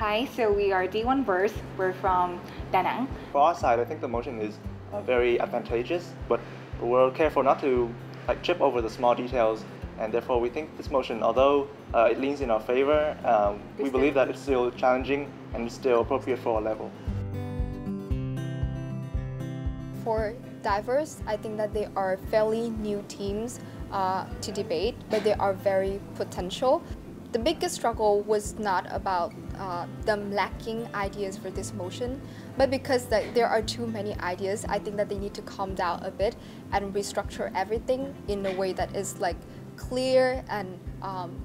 Hi, so we are D1 Verse. We're from Da Nang. For our side, I think the motion is very advantageous, but we're careful not to trip over the small details, and therefore we think this motion, although it leans in our favor, we believe that it's still challenging and it's still appropriate for our level. For diverse, I think that they are fairly new teams to debate, but they are very potential. The biggest struggle was not about them lacking ideas for this motion, but because there are too many ideas, I think that they need to calm down a bit and restructure everything in a way that is clear and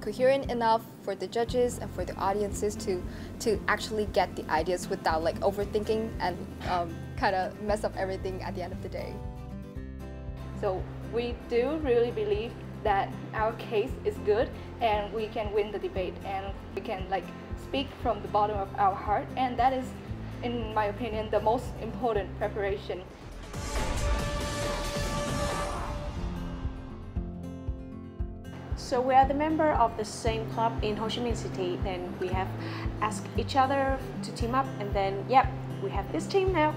coherent enough for the judges and for the audiences to actually get the ideas without overthinking and kind of mess up everything at the end of the day. So we do really believe that our case is good and we can win the debate and we can speak from the bottom of our heart, and that is, in my opinion, the most important preparation. So we are the member of the same club in Ho Chi Minh City, and we have asked each other to team up, and then we have this team now.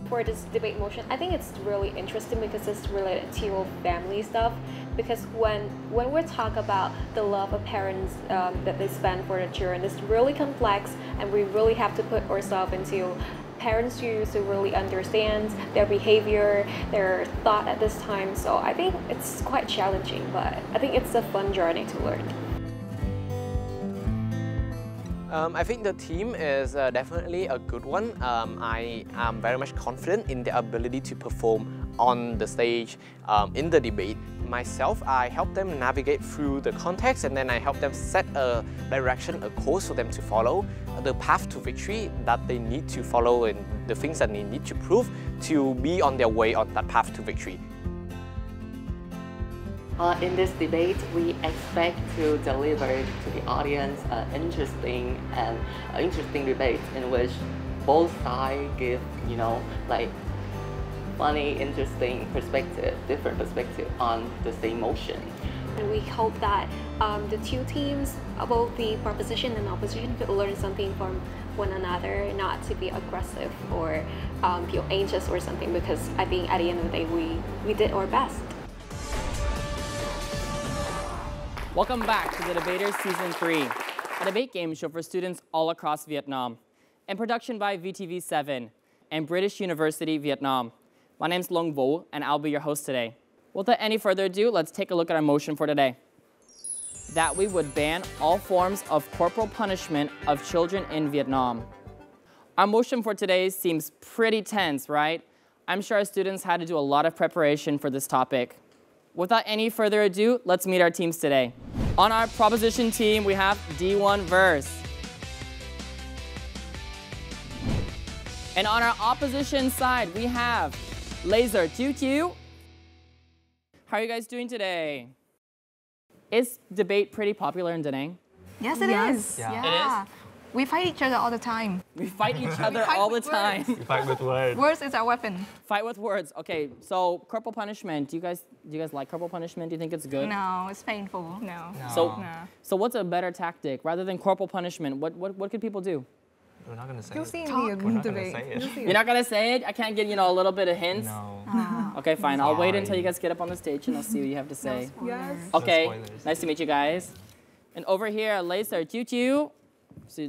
For this debate motion, I think it's really interesting because it's related to family stuff. Because when we talk about the love of parents that they spend for their children, it's really complex, and we really have to put ourselves into parents' shoes to really understand their behavior, their thought at this time. So I think it's quite challenging, but I think it's a fun journey to learn. I think the team is definitely a good one. I am very much confident in their ability to perform on the stage in the debate. Myself, I help them navigate through the context, and then I help them set a direction, a course for them to follow, the path to victory that they need to follow and the things that they need to prove to be on their way on that path to victory. In this debate, we expect to deliver to the audience interesting debate in which both sides give, funny, interesting perspective, different perspective on the same motion. And we hope that the two teams, both the proposition and opposition, could learn something from one another, not to be aggressive or feel anxious or something, because I think at the end of the day, we did our best. Welcome back to The Debaters Season 3, a debate game show for students all across Vietnam, and production by VTV7 and British University, Vietnam. My name's Long Vo, and I'll be your host today. Without any further ado, let's take a look at our motion for today. That we would ban all forms of corporal punishment of children in Vietnam. Our motion for today seems pretty tense, right? I'm sure our students had to do a lot of preparation for this topic. Without any further ado, let's meet our teams today. On our proposition team, we have D1 Verse. And on our opposition side, we have L.A.S.E.R Chíu Chíu. How are you guys doing today? Is debate pretty popular in Da Nang? Yes, it is. Yeah. It is? We fight each other all the time. We fight each other all the time. We fight with words. Words is our weapon. Fight with words. Okay, so corporal punishment. Do you guys like corporal punishment? Do you think it's good? No, it's painful. No. So what's a better tactic rather than corporal punishment? What could people do? We're not gonna say You'll it. see We're not gonna say it. You're not gonna say it? I can't get a little bit of hints. No. Okay, fine. I'll wait until you guys get up on the stage and I'll see what you have to say. Yes. Okay. No spoilers. Nice to meet you guys. And over here, L.A.S.E.R Chíu Chíu. So,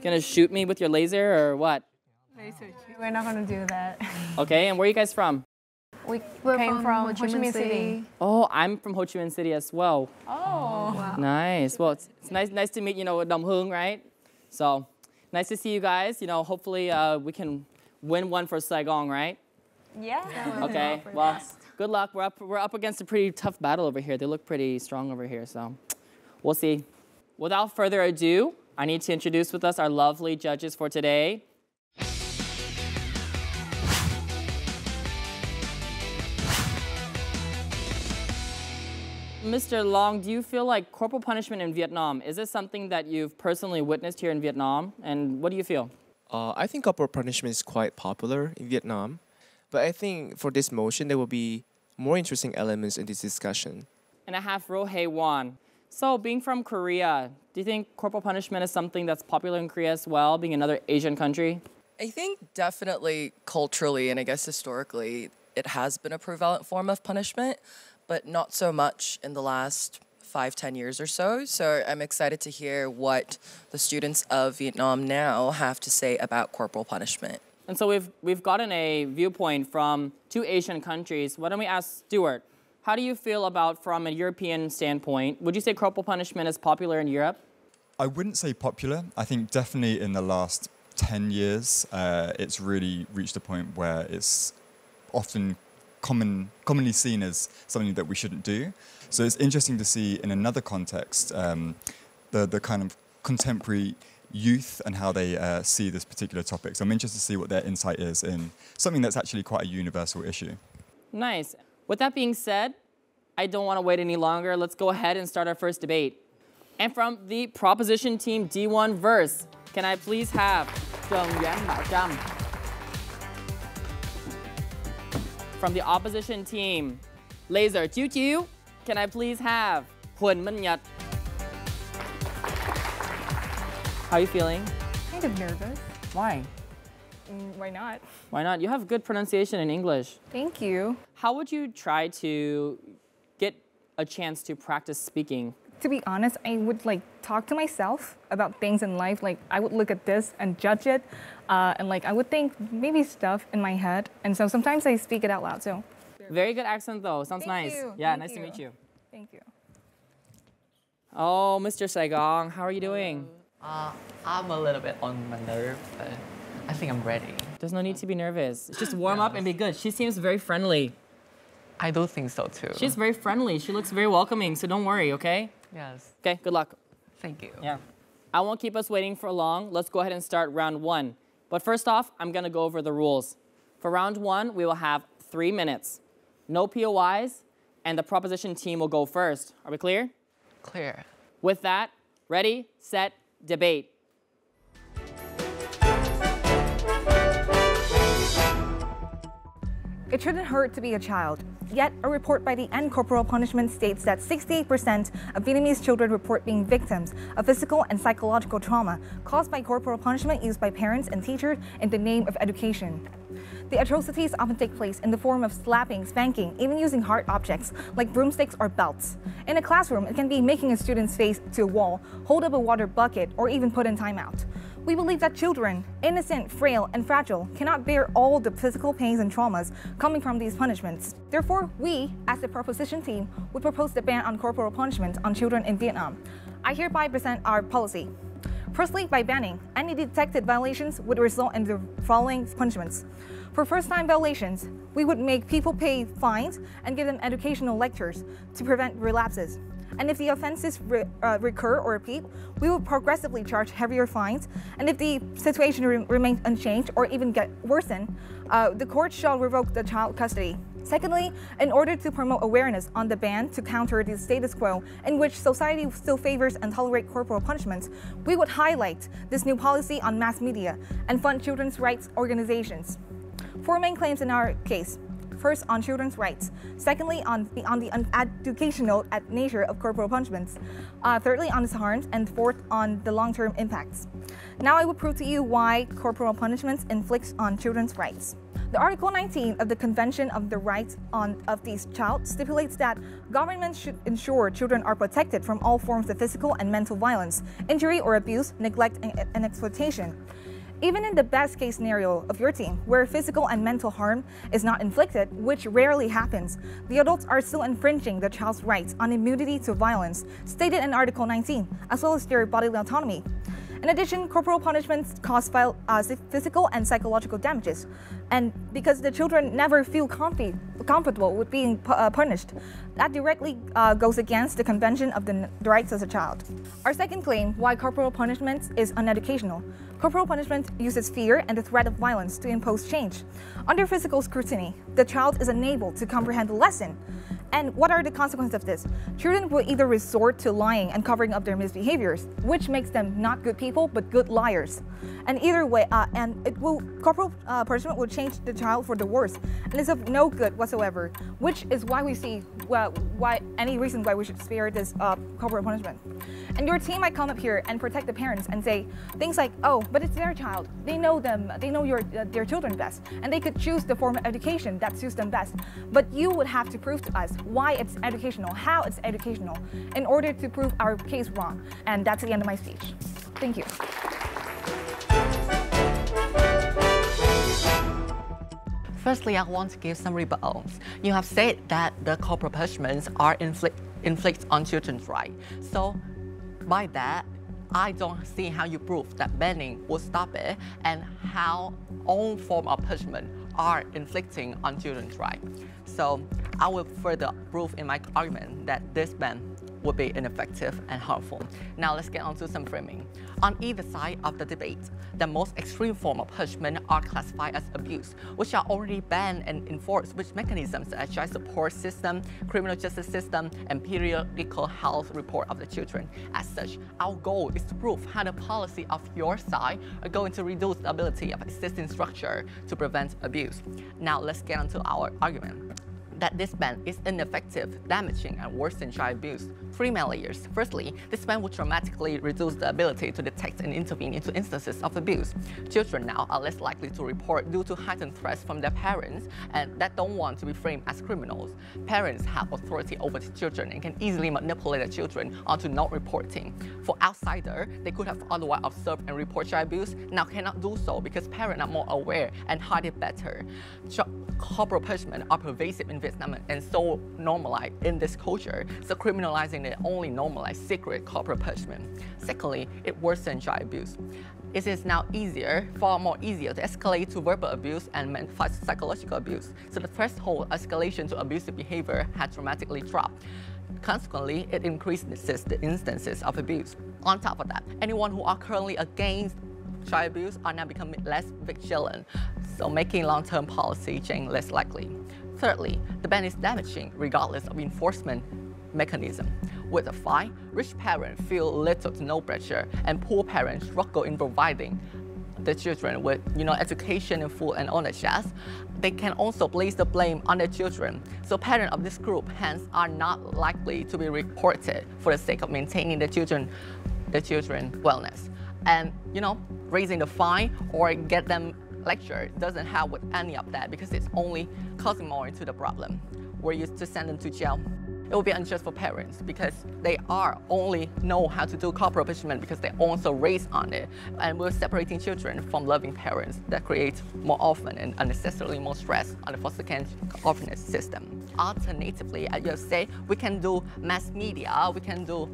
gonna shoot me with your laser or what? We're not gonna do that. Okay, and where are you guys from? We're came from Ho Chi Minh City. Oh, I'm from Ho Chi Minh City as well. Oh. Wow. Nice. Well, it's nice to meet, Đồng Hương, right? So, nice to see you guys. Hopefully we can win one for Saigon, right? Yeah. Okay. Well, good luck. We're up against a pretty tough battle over here. They look pretty strong over here, so we'll see. Without further ado, I need to introduce with us our lovely judges for today. Mr. Long, do you feel like corporal punishment in Vietnam, is this something that you've personally witnessed here in Vietnam? And what do you feel? I think corporal punishment is quite popular in Vietnam. But I think for this motion, there will be more interesting elements in this discussion. And I have Ro Hae Won. So, being from Korea, do you think corporal punishment is something that's popular in Korea as well, being another Asian country? I think definitely culturally and I guess historically, it has been a prevalent form of punishment, but not so much in the last 5-10 years or so. So I'm excited to hear what the students of Vietnam now have to say about corporal punishment. And so we've gotten a viewpoint from 2 Asian countries. Why don't we ask Stuart, how do you feel about, from a European standpoint, would you say corporal punishment is popular in Europe? I wouldn't say popular. I think definitely in the last 10 years, it's really reached a point where it's often commonly seen as something that we shouldn't do. So it's interesting to see in another context the kind of contemporary youth and how they see this particular topic. So I'm interested to see what their insight is in something that's actually quite a universal issue. Nice. With that being said, I don't want to wait any longer. Let's go ahead and start our first debate. And from the proposition team D1 verse, can I please have From the opposition team, L.A.S.E.R Chíu Chíu, can I please have Huỳnh Minh Nhật? How are you feeling? Kind of nervous. Why? Why not? Why not? You have good pronunciation in English. Thank you. How would you try to get a chance to practice speaking? To be honest, I would talk to myself about things in life. I would look at this and judge it, and I would think maybe stuff in my head. And so sometimes I speak it out loud. So. Very good accent though. Sounds Thank nice. you. Yeah, Thank nice you. to meet you. Thank you. Oh, Mr. Saigon, how are you doing? I'm a little bit on my nerve, but I think I'm ready. There's no need to be nervous. Just warm up and be good. She seems very friendly. I do think so too. She's very friendly. She looks very welcoming, so don't worry, okay? Yes. Okay, good luck. Thank you. Yeah. I won't keep us waiting for long. Let's go ahead and start round 1. But first off, I'm gonna go over the rules. For round 1, we will have 3 minutes. No POIs, and the proposition team will go first. Are we clear? Clear. With that, ready, set, debate. It shouldn't hurt to be a child. Yet, a report by the End Corporal Punishment states that 68% of Vietnamese children report being victims of physical and psychological trauma caused by corporal punishment used by parents and teachers in the name of education. The atrocities often take place in the form of slapping, spanking, even using hard objects like broomsticks or belts. In a classroom, it can be making a student's face to a wall, hold up a water bucket, or even put in timeout. We believe that children, innocent, frail, and fragile, cannot bear all the physical pains and traumas coming from these punishments. Therefore, we, as the proposition team, would propose the ban on corporal punishment on children in Vietnam. I hereby present our policy. Firstly, by banning, any detected violations would result in the following punishments. For first-time violations, we would make people pay fines and give them educational lectures to prevent relapses. And if the offenses recur or repeat, we will progressively charge heavier fines. And if the situation remains unchanged or even get worsened, the court shall revoke the child custody. Secondly, in order to promote awareness on the ban to counter the status quo in which society still favors and tolerates corporal punishments, we would highlight this new policy on mass media and fund children's rights organizations. 4 main claims in our case. First, on children's rights. Secondly, on the educational nature of corporal punishments. Thirdly, on its harms. And fourth, on the long-term impacts. Now I will prove to you why corporal punishments inflicts on children's rights. The Article 19 of the Convention of the Rights of the Child stipulates that governments should ensure children are protected from all forms of physical and mental violence, injury or abuse, neglect, and exploitation. Even in the best-case scenario of your team, where physical and mental harm is not inflicted, which rarely happens, the adults are still infringing the child's rights on immunity to violence, stated in Article 19, as well as their bodily autonomy. In addition, corporal punishments cause physical and psychological damages, and because the children never feel comfortable with being punished, that directly goes against the Convention of the Rights of the Child. Our second claim, why corporal punishment is uneducational. Corporal punishment uses fear and the threat of violence to impose change. Under physical scrutiny, the child is unable to comprehend the lesson. And what are the consequences of this? Children will either resort to lying and covering up their misbehaviors, which makes them not good people, but good liars. And either way, corporal punishment will change the child for the worse, and it's of no good whatsoever, which is why we see any reason why we should spare this corporal punishment. And your team might come up here and protect the parents and say things like, oh, but it's their child. They know them, they know their children best, and they could choose the form of education that suits them best. But you would have to prove to us why it's educational, how it's educational, in order to prove our case wrong. And that's the end of my speech. Thank you. Firstly, I want to give some rebuttals. You have said that the corporal punishments are inflict on children's right. So by that, I don't see how you prove that banning will stop it and how all form of punishment are inflicting on children's right. So I will further prove in my argument that this ban would be ineffective and harmful. Now let's get on to some framing. On either side of the debate, the most extreme form of punishment are classified as abuse, which are already banned and enforced with mechanisms such as child support system, criminal justice system, and periodical health report of the children. As such, our goal is to prove how the policy of your side are going to reduce the ability of existing structure to prevent abuse. Now let's get on to our argument that this ban is ineffective, damaging, and worsen child abuse. Three main layers. Firstly, this ban will dramatically reduce the ability to detect and intervene into instances of abuse. Children now are less likely to report due to heightened threats from their parents and that don't want to be framed as criminals. Parents have authority over the children and can easily manipulate the children onto not reporting. For outsiders, they could have otherwise observed and report child abuse, now cannot do so because parents are more aware and hide it better. Corporal punishment are pervasive in Vietnam and so normalized in this culture, so criminalizing it only normalizes secret corporal punishment. Secondly, it worsens child abuse. It is now far more easier to escalate to verbal abuse and psychological abuse, so the threshold escalation to abusive behavior has dramatically dropped. Consequently, it increases the instances of abuse. On top of that, anyone who are currently against child abuse are now becoming less vigilant, so making long-term policy change less likely. Thirdly, the ban is damaging regardless of enforcement mechanism. With a fine, rich parents feel little to no pressure, and poor parents struggle in providing the children with education and food and all that jazz. They can also place the blame on their children. So parents of this group hence are not likely to be reported for the sake of maintaining the children's wellness. And raising the fine or get them lectured doesn't help with any of that because it's only causing more into the problem. We're used to send them to jail. It will be unjust for parents because they only know how to do corporal punishment because they also raised on it. And we're separating children from loving parents that creates more often and unnecessarily more stress on the foster care orphanage system. Alternatively, as you have said, we can do mass media, we can do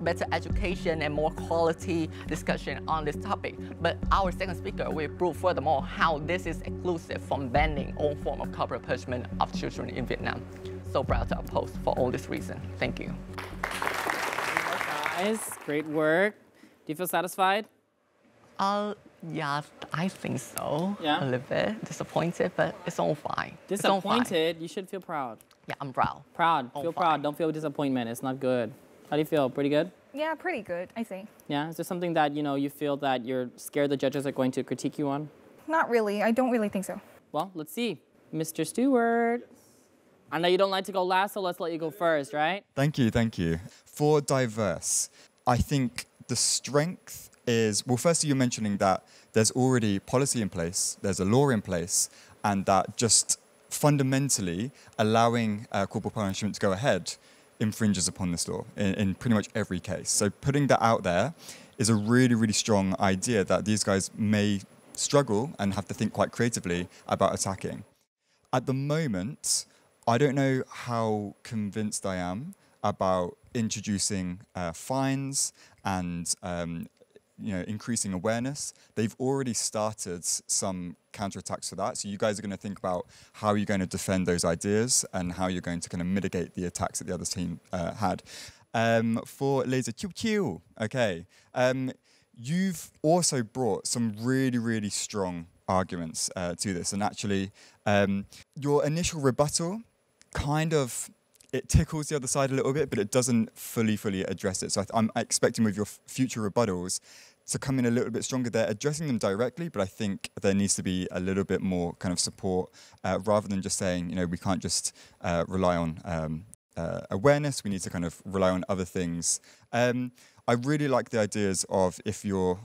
better education and more quality discussion on this topic. But our second speaker will prove furthermore how this is exclusive from banning all form of corporal punishment of children in Vietnam. So proud to oppose for all this reason. Thank you. Guys, great work. Do you feel satisfied? Yeah, I think so. Yeah? A little bit disappointed, but it's all fine. Disappointed? You should feel proud. Yeah, I'm proud. Proud. Feel proud. Don't feel disappointment. It's not good. How do you feel? Pretty good? Yeah, pretty good, I think. Yeah? Is there something that, you feel that you're scared the judges are going to critique you on? Not really. I don't really think so. Well, let's see. Mr. Stewart. I know you don't like to go last, so let's let you go first, right? Thank you, thank you. For diverse, I think the strength is, well, firstly, you're mentioning that there's already policy in place, there's a law in place, and that just fundamentally allowing corporal punishment to go ahead infringes upon this law in pretty much every case. So putting that out there is a really, really strong idea that these guys may struggle and have to think quite creatively about attacking. At the moment, I don't know how convinced I am about introducing fines and increasing awareness. They've already started some counterattacks for that. So you guys are going to think about how you're going to defend those ideas and how you're going to kind of mitigate the attacks that the other team had. For L.A.S.E.R Chíu Chíu, okay. you've also brought some really, really strong arguments to this. And actually, your initial rebuttal kind of, it tickles the other side a little bit, but it doesn't fully address it. So I'm expecting with your future rebuttals to come in a little bit stronger. They're addressing them directly, but I think there needs to be a little bit more kind of support rather than just saying, we can't just rely on awareness. We need to kind of rely on other things. I really like the ideas of if you're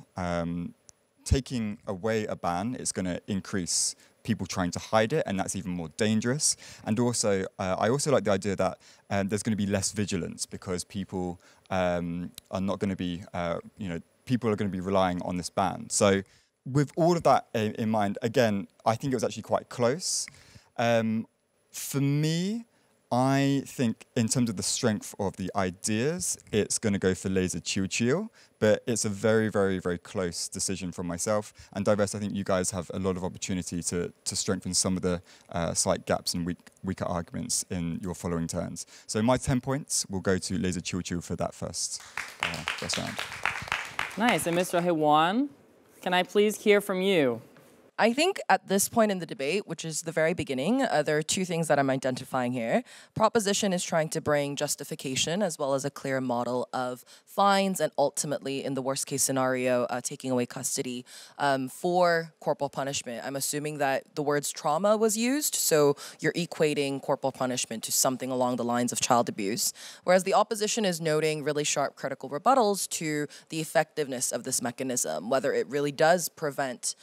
taking away a ban, it's going to increase people trying to hide it, and that's even more dangerous. And also, I also like the idea that there's going to be less vigilance because people are not going to be, people are going to be relying on this ban. So with all of that in mind, again, I think it was actually quite close. For me, I think in terms of the strength of the ideas, it's going to go for L.A.S.E.R Chíu Chíu, but it's a very, very, very close decision from myself. And Diverse, I think you guys have a lot of opportunity to strengthen some of the slight gaps and weaker arguments in your following turns. So my 10 points will go to L.A.S.E.R Chíu Chíu for that first round. Nice. And Mr. Hwan, can I please hear from you? I think at this point in the debate, which is the very beginning, there are two things that I'm identifying here. Proposition is trying to bring justification as well as a clear model of fines and ultimately, in the worst case scenario, taking away custody for corporal punishment. I'm assuming that the words trauma was used, so you're equating corporal punishment to something along the lines of child abuse. Whereas the opposition is noting really sharp critical rebuttals to the effectiveness of this mechanism, whether it really does prevent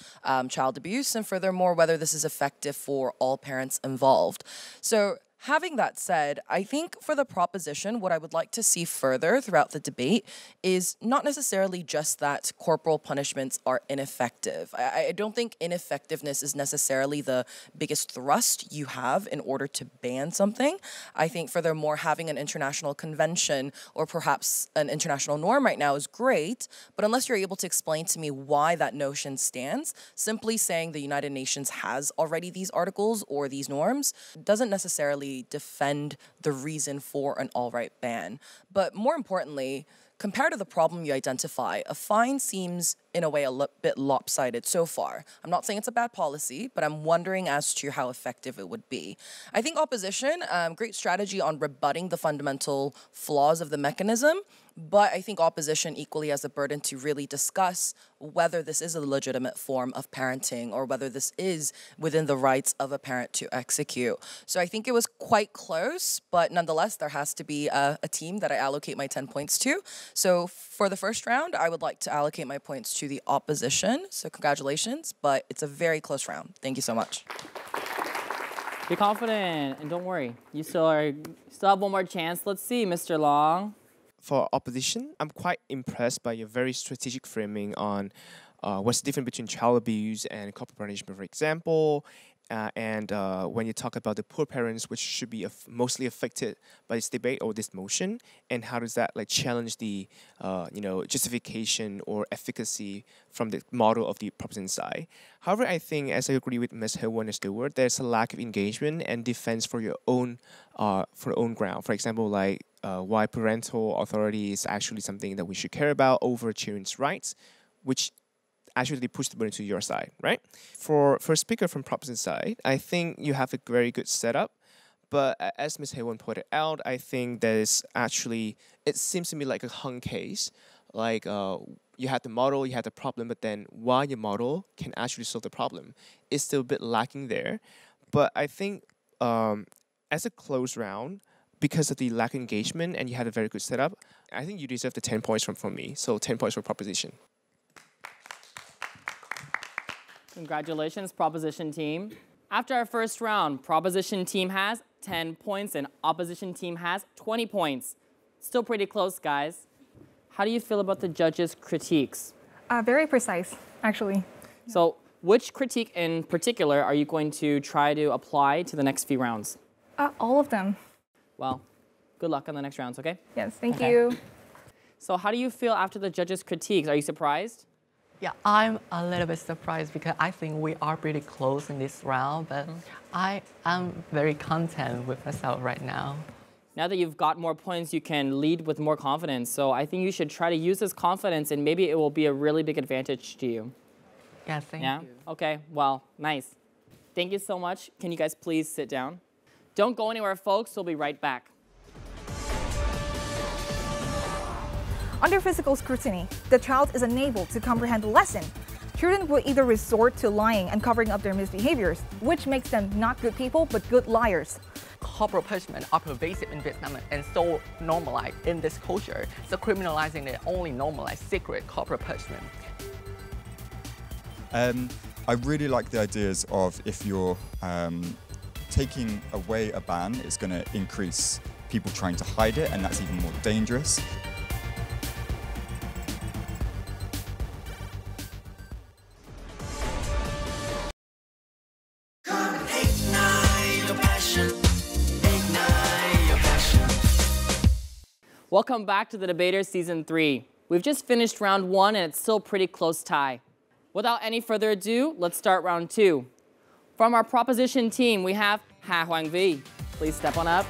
child abuse, and furthermore, whether this is effective for all parents involved. So having that said, I think for the proposition, what I would like to see further throughout the debate is not necessarily just that corporal punishments are ineffective. I don't think ineffectiveness is necessarily the biggest thrust you have in order to ban something. I think furthermore, having an international convention or perhaps an international norm right now is great, but unless you're able to explain to me why that notion stands, simply saying the United Nations has already these articles or these norms doesn't necessarily defend the reason for an all-right ban. But more importantly, compared to the problem you identify, a fine seems in a way a bit lopsided so far. I'm not saying it's a bad policy, but I'm wondering as to how effective it would be. I think opposition, great strategy on rebutting the fundamental flaws of the mechanism, but I think opposition equally has a burden to really discuss whether this is a legitimate form of parenting or whether this is within the rights of a parent to execute. So I think it was quite close, but nonetheless, there has to be a team that I allocate my 10 points to. So for the first round, I would like to allocate my points to the opposition. So congratulations, but it's a very close round. Thank you so much. Be confident and don't worry. You still have one more chance. Let's see, Mr. Long. For opposition, I'm quite impressed by your very strategic framing on what's the difference between child abuse and corporal punishment, for example, and when you talk about the poor parents, which should be mostly affected by this debate or this motion, and how does that challenge the justification or efficacy from the model of the proposition side. However, I think, as I agree with Ms. Hwan and Stewart, there's a lack of engagement and defense for your own ground. For example, why parental authority is actually something that we should care about over children's rights, which actually push the burden to your side, right? For a speaker from proposition side, I think you have a very good setup, but as Ms. Hwan pointed out, I think there's actually, it seems to me like a hung case, you had the model, you had the problem, but then why your model can actually solve the problem is still a bit lacking there. But I think as a close round, because of the lack of engagement and you had a very good setup, I think you deserve the 10 points from me. So 10 points for proposition. Congratulations, proposition team. After our first round, proposition team has 10 points and opposition team has 20 points. Still pretty close, guys. How do you feel about the judges' critiques? Very precise, actually. So which critique in particular are you going to try to apply to the next few rounds? All of them. Well, good luck on the next rounds, okay? Yes, thank you. So how do you feel after the judges' critiques? Are you surprised? Yeah, I'm a little bit surprised because I think we are pretty close in this round, but I am very content with myself right now. Now that you've got more points, you can lead with more confidence. So I think you should try to use this confidence, and maybe it will be a really big advantage to you. Yeah, thank you. Okay, well, nice. Thank you so much. Can you guys please sit down? Don't go anywhere, folks. We'll be right back. Under physical scrutiny, the child is unable to comprehend the lesson. Children will either resort to lying and covering up their misbehaviors, which makes them not good people, but good liars. Corporal punishment are pervasive in Vietnam and so normalized in this culture, so criminalizing it only normalize secret corporal punishment. I really like the ideas of if you're taking away a ban, it's going to increase people trying to hide it, and that's even more dangerous. Welcome back to The Debaters Season 3. We've just finished round 1 and it's still a pretty close tie. Without any further ado, let's start round 2. From our proposition team, we have Ha Hoàng Vi. Please step on up.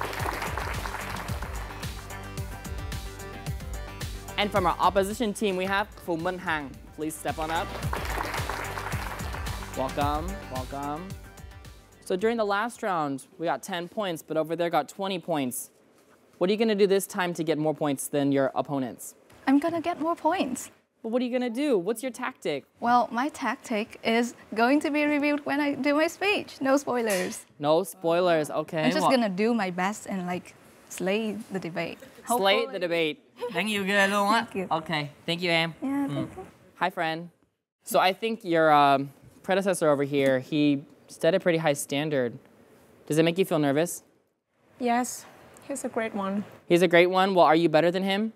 And from our opposition team, we have Phù Minh Hằng. Please step on up. Welcome, welcome. So during the last round, we got 10 points, but over there got 20 points. What are you going to do this time to get more points than your opponents? I'm going to get more points. But what are you going to do? What's your tactic? Well, my tactic is going to be revealed when I do my speech. No spoilers. No spoilers, okay. I'm just going to do my best and like slay the debate. Slay the debate. Đáng yêu ghê luôn á. Thank you. Okay, thank you, Em. Yeah, thank you. Hi, friend. So I think your predecessor over here, he set a pretty high standard. Does it make you feel nervous? Yes, he's a great one. He's a great one. Well, are you better than him?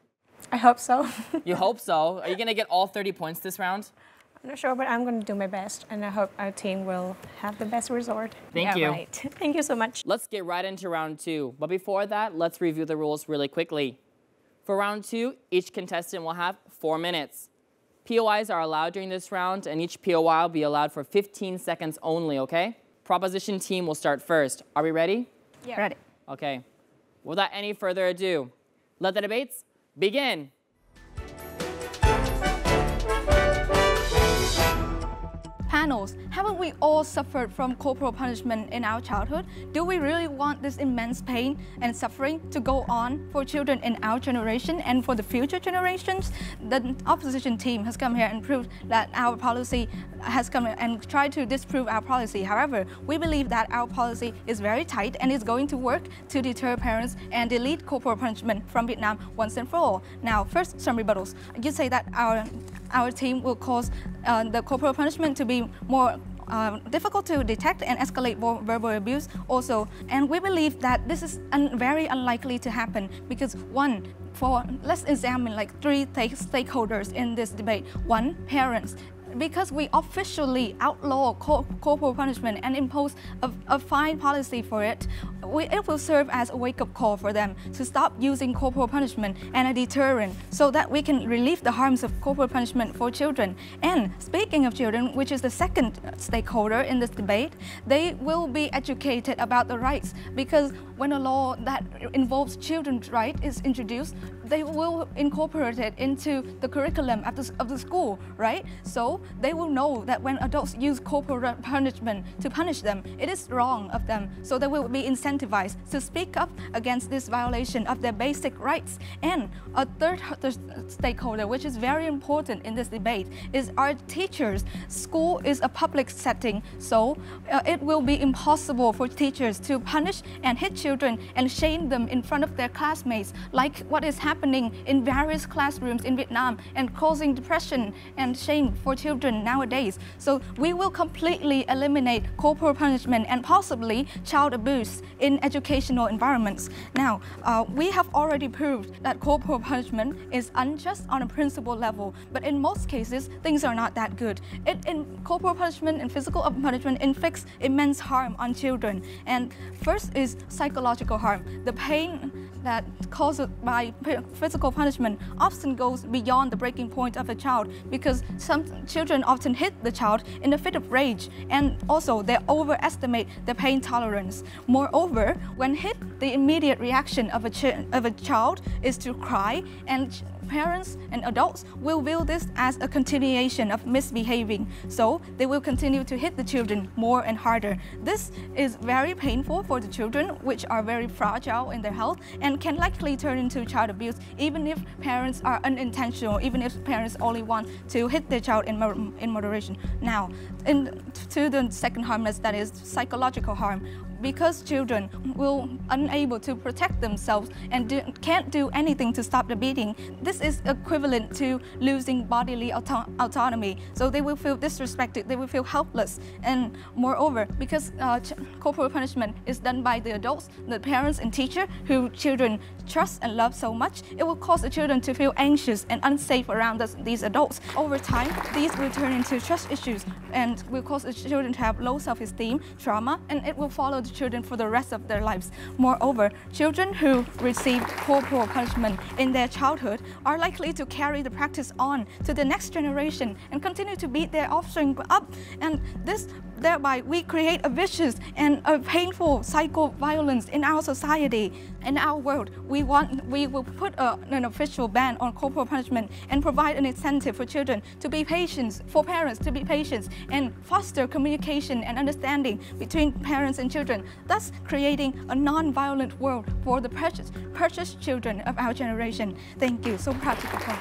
I hope so. You hope so. Are you going to get all 30 points this round? I'm not sure, but I'm going to do my best, and I hope our team will have the best result. Thank you. Right. Thank you so much. Let's get right into round 2. But before that, let's review the rules really quickly. For round 2, each contestant will have 4 minutes. POIs are allowed during this round, and each POI will be allowed for 15 seconds only, okay? Proposition team will start first. Are we ready? Yeah. Ready. Okay. Without any further ado, let the debates begin. Panels, haven't we all suffered from corporal punishment in our childhood? Do we really want this immense pain and suffering to go on for children in our generation and for the future generations? The opposition team has come here and proved that our policy has come and tried to disprove our policy. However, we believe that our policy is very tight and is going to work to deter parents and delete corporal punishment from Vietnam once and for all. Now, first, some rebuttals. You say that our team will cause the corporal punishment to be more difficult to detect and escalate verbal abuse also. And we believe that this is very unlikely to happen because let's examine like 3 stakeholders in this debate. 1, parents. Because we officially outlaw corporal punishment and impose a fine policy for it, it will serve as a wake-up call for them to stop using corporal punishment and a deterrent so that we can relieve the harms of corporal punishment for children. And speaking of children, which is the second stakeholder in this debate, they will be educated about the rights because when a law that involves children's rights is introduced, they will incorporate it into the curriculum of the school, right? So they will know that when adults use corporal punishment to punish them, it is wrong of them. So they will be incentivized to speak up against this violation of their basic rights. And a third stakeholder, which is very important in this debate, is our teachers. School is a public setting, so it will be impossible for teachers to punish and hit children and shame them in front of their classmates, like what is happening in various classrooms in Vietnam and causing depression and shame for children nowadays. So we will completely eliminate corporal punishment and possibly child abuse in educational environments. Now, we have already proved that corporal punishment is unjust on a principle level, but in most cases, things are not that good. Corporal punishment and physical punishment inflicts immense harm on children. And first is psychological harm. The pain that caused by physical punishment often goes beyond the breaking point of a child, because some children often hit the child in a fit of rage, and also they overestimate their pain tolerance. Moreover, when hit, the immediate reaction of a child is to cry, and parents and adults will view this as a continuation of misbehaving, so they will continue to hit the children more and harder. This is very painful for the children, which are very fragile in their health, and can likely turn into child abuse, even if parents are unintentional, even if parents only want to hit their child in moderation. Now, to the second harmness, that is psychological harm. Because children will unable to protect themselves and can't do anything to stop the beating, this is equivalent to losing bodily autonomy. So they will feel disrespected, they will feel helpless. And moreover, because corporal punishment is done by the adults, the parents and teacher who children trust and love so much, it will cause the children to feel anxious and unsafe around these adults. Over time, these will turn into trust issues and will cause the children to have low self-esteem, trauma, and it will follow the children for the rest of their lives. Moreover, children who receive corporal punishment in their childhood are likely to carry the practice on to the next generation and continue to beat their offspring up. And thereby we create a vicious and a painful cycle of violence in our society. In our world, we will put an official ban on corporal punishment and provide an incentive for children to be patient, for parents to be patient, and foster communication and understanding between parents and children, thus creating a non-violent world for the precious children of our generation. Thank you. So practical point.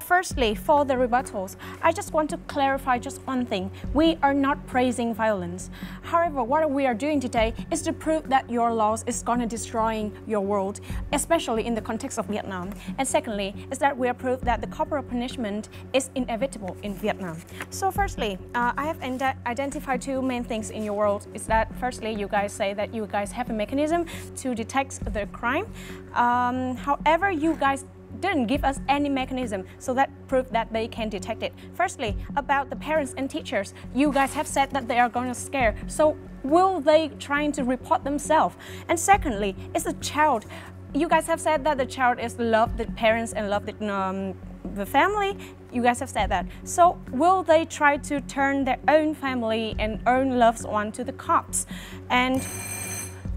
Firstly, for the rebuttals, I just want to clarify just one thing. We are not praising violence. However, what we are doing today is to prove that your laws is going to destroy your world, especially in the context of Vietnam. And secondly, is that we are proof that the corporal punishment is inevitable in Vietnam. So firstly, I have identified two main things in your world. Is that firstly, you guys say that you guys have a mechanism to detect the crime. However, you guys didn't give us any mechanism, so that proved that they can detect it. Firstly, about the parents and teachers, you guys have said that they are going to scare, so will they trying to report themselves? And secondly, it's a child. You guys have said that the child is love the parents and love the family. You guys have said that. So will they try to turn their own family and own loved one to the cops? And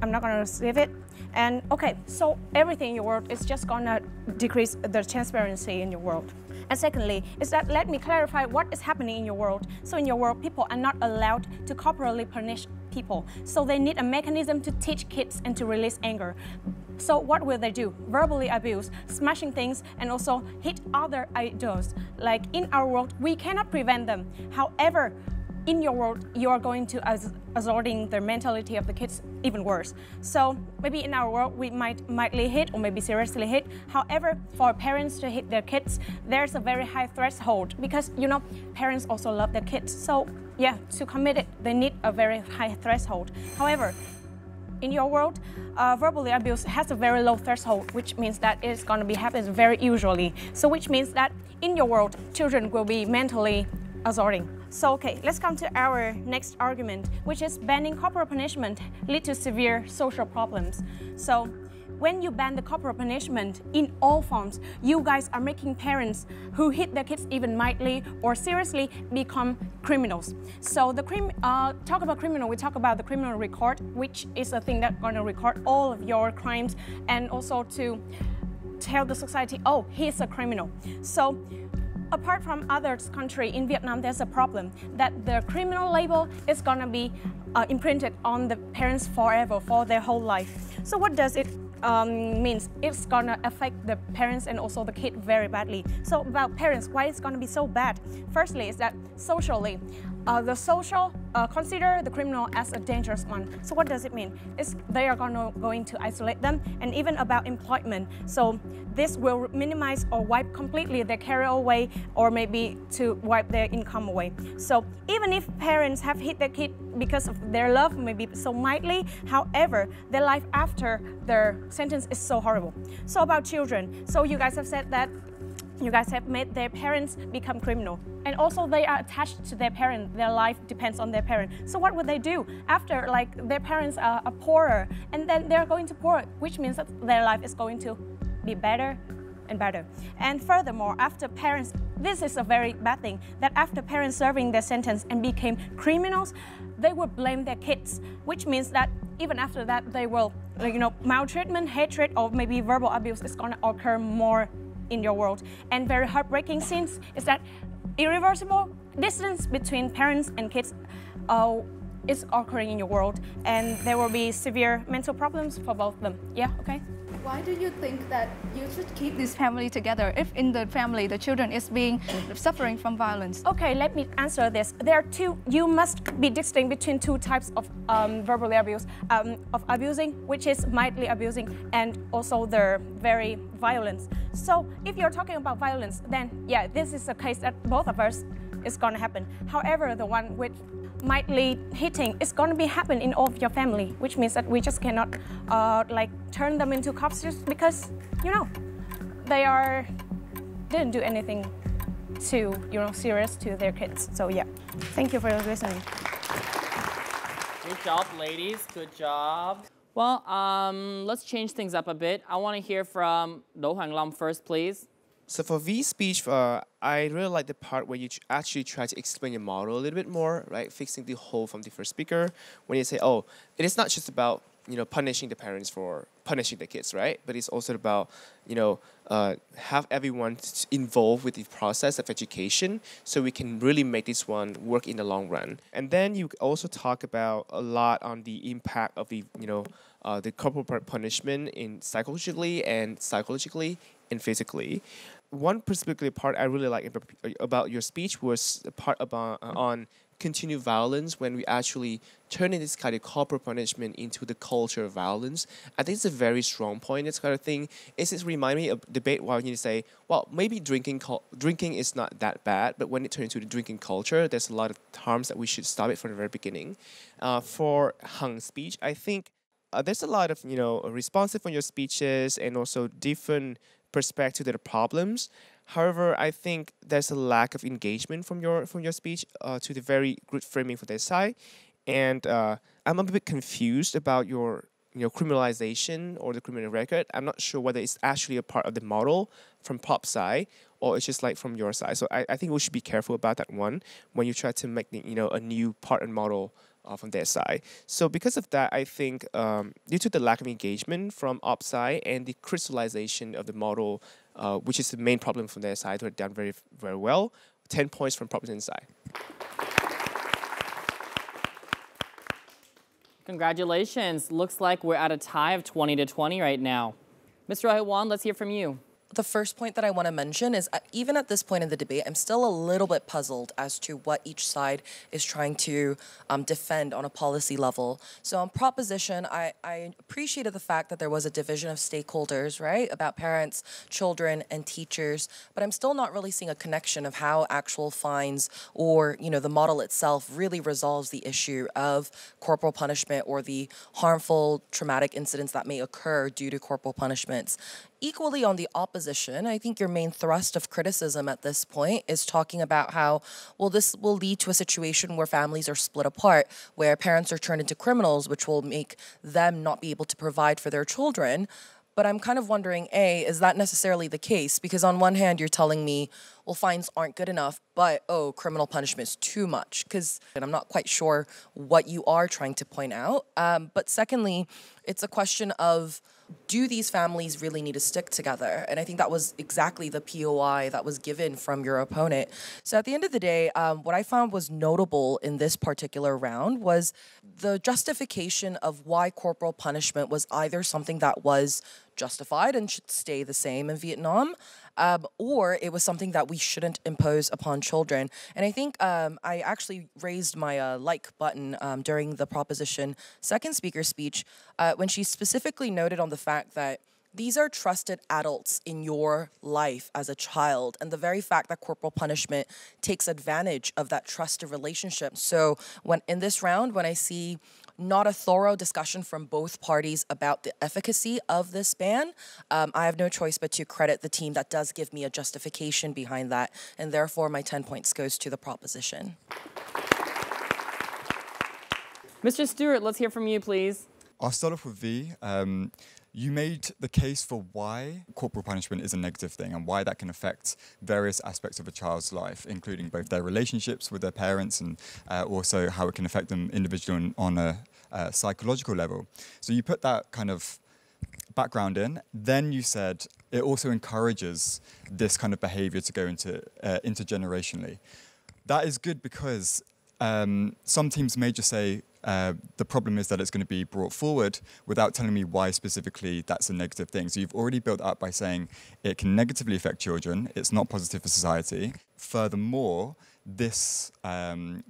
I'm not going to receive it. And okay, so everything in your world is just gonna decrease the transparency in your world. And secondly, is that let me clarify what is happening in your world. So in your world, people are not allowed to corporally punish people. So they need a mechanism to teach kids and to release anger. So what will they do? Verbally abuse, smashing things, and also hit other adults. Like in our world, we cannot prevent them. However, in your world, you are going to assaulting the mentality of the kids even worse. So maybe in our world, we might mildly hit or maybe seriously hit. However, for parents to hit their kids, there's a very high threshold because, you know, parents also love their kids. So yeah, to commit it, they need a very high threshold. However, in your world, verbally abuse has a very low threshold, which means that it's going to be happening very usually. So which means that in your world, children will be mentally assaulting. So okay, let's come to our next argument, which is banning corporal punishment lead to severe social problems. So when you ban the corporal punishment in all forms, you guys are making parents who hit their kids even mildly or seriously become criminals. So the talk about criminal, we talk about the criminal record, which is a thing that's going to record all of your crimes and also to tell the society, oh, he's a criminal. So apart from other countries, in Vietnam, there's a problem that the criminal label is going to be imprinted on the parents forever, for their whole life. So what does it means? It's going to affect the parents and also the kid very badly. So about parents, why it's going to be so bad? Firstly, is that socially, the social consider the criminal as a dangerous one. So what does it mean? It's they are going to isolate them, and even about employment. So this will minimize or wipe completely their career away, or maybe to wipe their income away. So even if parents have hit their kid because of their love, maybe so mildly, however, their life after their sentence is so horrible. So about children, so you guys have said that you guys have made their parents become criminal. And also they are attached to their parent. Their life depends on their parent. So what would they do after their parents are poorer and then they're going to poor, which means that their life is going to be better and better. And furthermore, after parents, this is a very bad thing, that after parents serving their sentence and became criminals, they would blame their kids, which means that even after that, they will, maltreatment, hatred, or maybe verbal abuse is going to occur more in your world. And very heartbreaking scenes is that irreversible distance between parents and kids is occurring in your world, and there will be severe mental problems for both of them. Yeah, okay? Why do you think that you should keep this family together if in the family the children is suffering from violence? Okay, let me answer this. You must be distinct between two types of verbal abuse, of abusing, which is mildly abusing, and also the very violence. So if you're talking about violence, then yeah, this is a case that both of us is going to happen. However, the one with mildly hitting is going to be happen in all of your family, which means that we just cannot turn them into cops just because they didn't do anything too serious to their kids. So yeah, thank you for listening. Good job, ladies. Good job. Well, let's change things up a bit. I want to hear from Đỗ Hoàng Long first, please. So for V speech, I really like the part where you actually try to explain your model a little bit more, right? Fixing the whole from the first speaker. When you say, oh, it is not just about punishing the parents for punishing the kids, right? But it's also about have everyone involved with the process of education, so we can really make this one work in the long run. And then you also talk about a lot on the impact of the corporal punishment in psychologically and physically. One particular part I really like about your speech was the part about on continued violence, when we actually turn in this kind of corporal punishment into the culture of violence. I think it's a very strong point, this kind of thing. It's just remind me of debate while you say, well, maybe drinking is not that bad, but when it turns into the drinking culture, there's a lot of harms that we should stop it from the very beginning. For Hang's speech, I think there's a lot of responsive on your speeches and also different perspective to the problems. However, I think there's a lack of engagement from your speech to the very good framing for their side, and I'm a bit confused about your criminalization or the criminal record. I'm not sure whether it's actually a part of the model from pop side or it's just from your side. So I think we should be careful about that one when you try to make a new part and model from their side. So because of that, I think due to the lack of engagement from op side and the crystallization of the model, which is the main problem from their side, they're done very, very well. 10 points from Proposition side. Congratulations. Looks like we're at a tie of 20-20 right now. Mr. Rohit, let's hear from you. The first point that I want to mention is even at this point in the debate, I'm still a little bit puzzled as to what each side is trying to defend on a policy level. So on proposition, I appreciated the fact that there was a division of stakeholders, right, about parents, children, and teachers, but I'm still not really seeing a connection of how actual fines or, the model itself really resolves the issue of corporal punishment or the harmful, traumatic incidents that may occur due to corporal punishments. Equally on the opposition, I think your main thrust of criticism at this point is talking about how, well, this will lead to a situation where families are split apart, where parents are turned into criminals, which will make them not be able to provide for their children. But I'm kind of wondering, A, is that necessarily the case? Because on one hand, you're telling me, well, fines aren't good enough, but, oh, criminal punishment is too much. And I'm not quite sure what you are trying to point out. But secondly, it's a question of, do these families really need to stick together? And I think that was exactly the POI that was given from your opponent. So at the end of the day, what I found was notable in this particular round was the justification of why corporal punishment was either something that was justified and should stay the same in Vietnam, or it was something that we shouldn't impose upon children. And I think I actually raised my like button during the proposition second speaker's speech when she specifically noted on the fact that these are trusted adults in your life as a child, and the very fact that corporal punishment takes advantage of that trusted relationship. So when in this round, when I see not a thorough discussion from both parties about the efficacy of this ban, I have no choice but to credit the team that does give me a justification behind that, and therefore my 10 points goes to the proposition. Mr. Stewart, let's hear from you, please. I'll start off with V. You made the case for why corporal punishment is a negative thing and why that can affect various aspects of a child's life, including both their relationships with their parents and also how it can affect them individually on a psychological level. So you put that kind of background in. Then you said it also encourages this kind of behavior to go into intergenerationally. That is good because some teams may just say, the problem is that it's going to be brought forward without telling me why specifically that's a negative thing. So you've already built up by saying it can negatively affect children, it's not positive for society. Furthermore, this,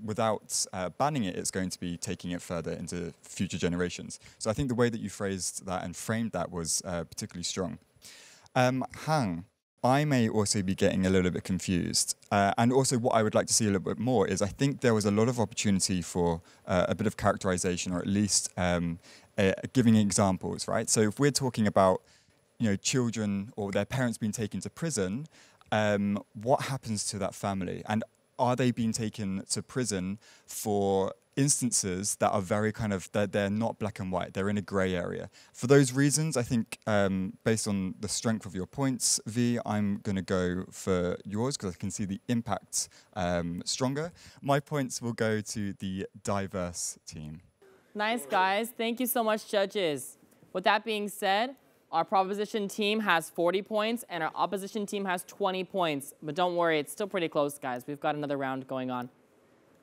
without banning it, it's going to be taking it further into future generations. So I think the way that you phrased that and framed that was particularly strong. Hang. I may also be getting a little bit confused. And also what I would like to see a little bit more is I think there was a lot of opportunity for a bit of characterization, or at least giving examples, right? So if we're talking about, children or their parents being taken to prison, what happens to that family? And are they being taken to prison for instances that are very they're not black and white, they're in a grey area? For those reasons, I think based on the strength of your points, V, I'm going to go for yours because I can see the impact stronger. My points will go to the diverse team. Nice, guys. Thank you so much, judges. With that being said, our proposition team has 40 points and our opposition team has 20 points. But don't worry, it's still pretty close, guys. We've got another round going on.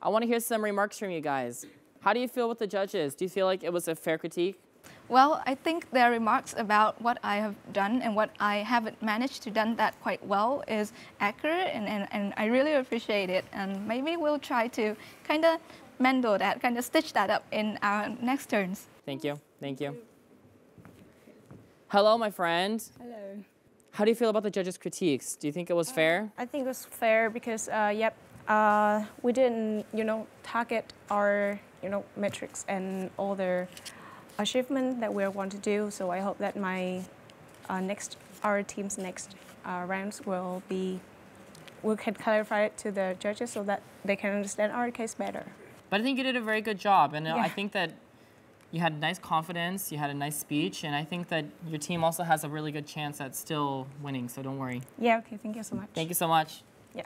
I want to hear some remarks from you guys. How do you feel with the judges? Do you feel like it was a fair critique? Well, I think their remarks about what I have done and what I haven't managed to done that quite well is accurate, and I really appreciate it. And maybe we'll try to kind of mendel that, kind of stitch that up in our next turns. Thank you. Thank you. Hello, my friend. Hello. How do you feel about the judges' critiques? Do you think it was fair? I think it was fair because, we didn't, target our, metrics and all the achievement that we want to do. So I hope that our team's next rounds we can clarify it to the judges so that they can understand our case better. But I think you did a very good job, and I think that you had nice confidence, you had a nice speech, and I think that your team also has a really good chance at still winning, so don't worry. Yeah, okay, thank you so much. Thank you so much. Yeah.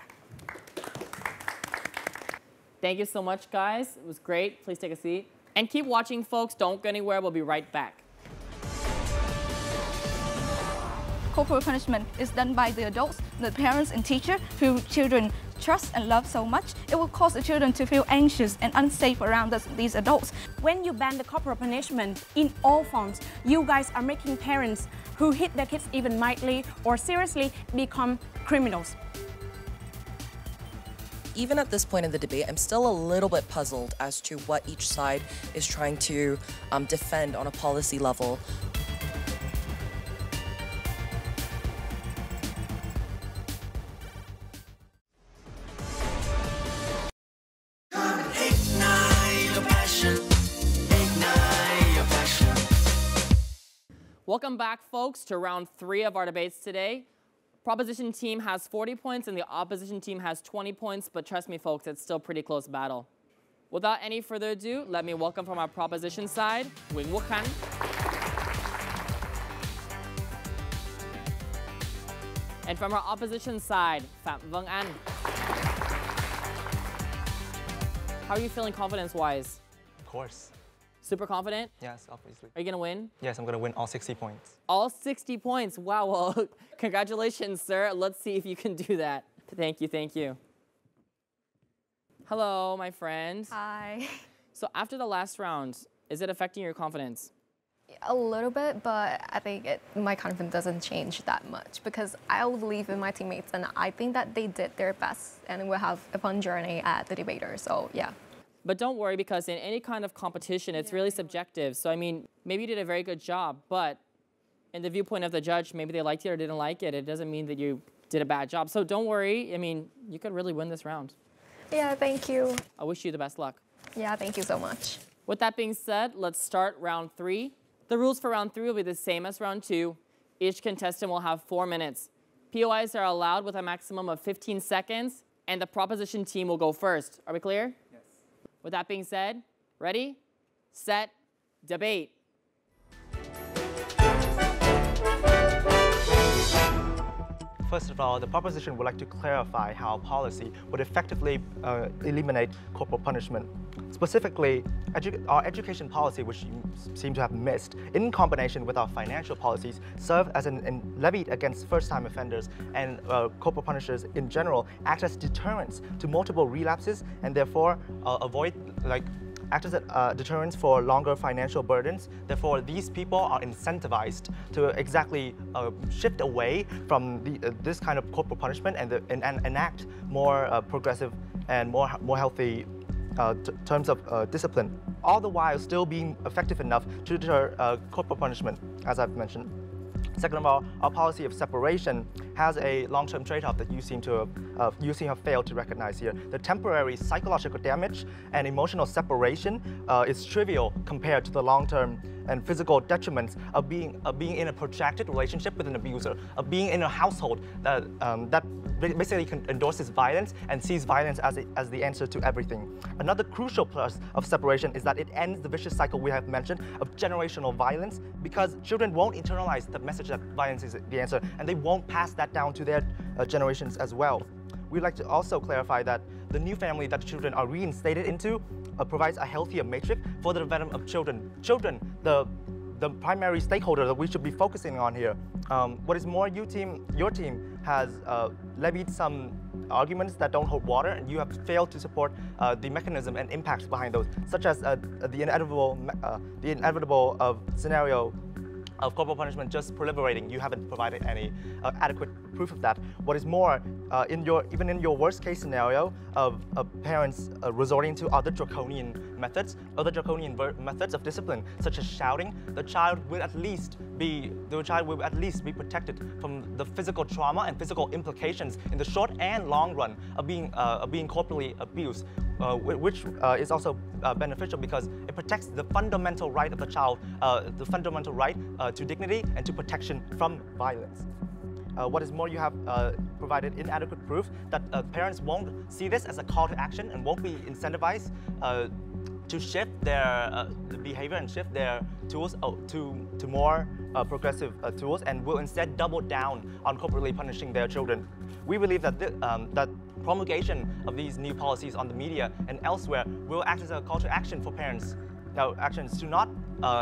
Thank you so much, guys. It was great. Please take a seat. And keep watching, folks. Don't go anywhere. We'll be right back. Corporal punishment is done by the adults, the parents and teacher, who children trust and love so much. It will cause the children to feel anxious and unsafe around these adults. When you ban the corporal punishment in all forms, you guys are making parents who hit their kids even mildly or seriously become criminals. Even at this point in the debate, I'm still a little bit puzzled as to what each side is trying to defend on a policy level. Welcome back, folks, to round 3 of our debates today. Proposition team has 40 points and the opposition team has 20 points, but trust me, folks, it's still a pretty close battle. Without any further ado, let me welcome from our proposition side, Wing Wukan. And from our opposition side, Phạm Vâng An. How are you feeling confidence-wise? Of course. Super confident? Yes, obviously. Are you going to win? Yes, I'm going to win all 60 points. All 60 points. Wow, well, congratulations, sir. Let's see if you can do that. Thank you, thank you. Hello, my friend. Hi. So after the last round, is it affecting your confidence? A little bit, but I think my confidence doesn't change that much because I believe in my teammates and I think that they did their best and we'll have a fun journey at the debater, so yeah. But don't worry, because in any kind of competition, it's really subjective. So, I mean, maybe you did a very good job, but in the viewpoint of the judge, maybe they liked it or didn't like it. It doesn't mean that you did a bad job. So don't worry. I mean, you could really win this round. Yeah, thank you. I wish you the best luck. Yeah, thank you so much. With that being said, let's start round 3. The rules for round 3 will be the same as round 2. Each contestant will have 4 minutes. POIs are allowed with a maximum of 15 seconds, and the proposition team will go first. Are we clear? Yes. With that being said, ready, set, debate. First of all, the proposition would like to clarify how policy would effectively eliminate corporal punishment. Specifically, our education policy, which you seem to have missed, in combination with our financial policies, serve as an levied against first-time offenders, and corporal punishers in general act as deterrents to multiple relapses, and therefore act as deterrents for longer financial burdens. Therefore, these people are incentivized to exactly shift away from this kind of corporal punishment and enact more progressive and more healthy terms of discipline, all the while still being effective enough to deter corporal punishment, as I've mentioned. Second of all, our policy of separation has a long-term trade-off that you seem to have failed to recognize here. The temporary psychological damage and emotional separation is trivial compared to the long-term and physical detriments of being in a protracted relationship with an abuser, of being in a household that basically endorses violence and sees violence as the answer to everything. Another crucial plus of separation is that it ends the vicious cycle we have mentioned of generational violence, because children won't internalize the message that violence is the answer, and they won't pass that down to their generations as well. We'd like to also clarify that the new family that the children are reinstated into provides a healthier matrix for the development of children. Children, the primary stakeholder that we should be focusing on here. What is more, your team has levied some arguments that don't hold water, and you have failed to support the mechanism and impacts behind those, such as the inevitable scenario of corporal punishment just proliferating. You haven't provided any adequate proof of that. What is more, even in your worst case scenario of parents resorting to other draconian methods of discipline, such as shouting, the child will at least be protected from the physical trauma and physical implications in the short and long run of being corporally abused, which is also beneficial because it protects the fundamental right of the child, the fundamental right to dignity and to protection from violence. What is more, you have provided inadequate proof that parents won't see this as a call to action and won't be incentivized to shift their behavior and shift their tools to more progressive tools, and will instead double down on corporately punishing their children. We believe that that promulgation of these new policies on the media and elsewhere will act as a call to action for parents. Actions to not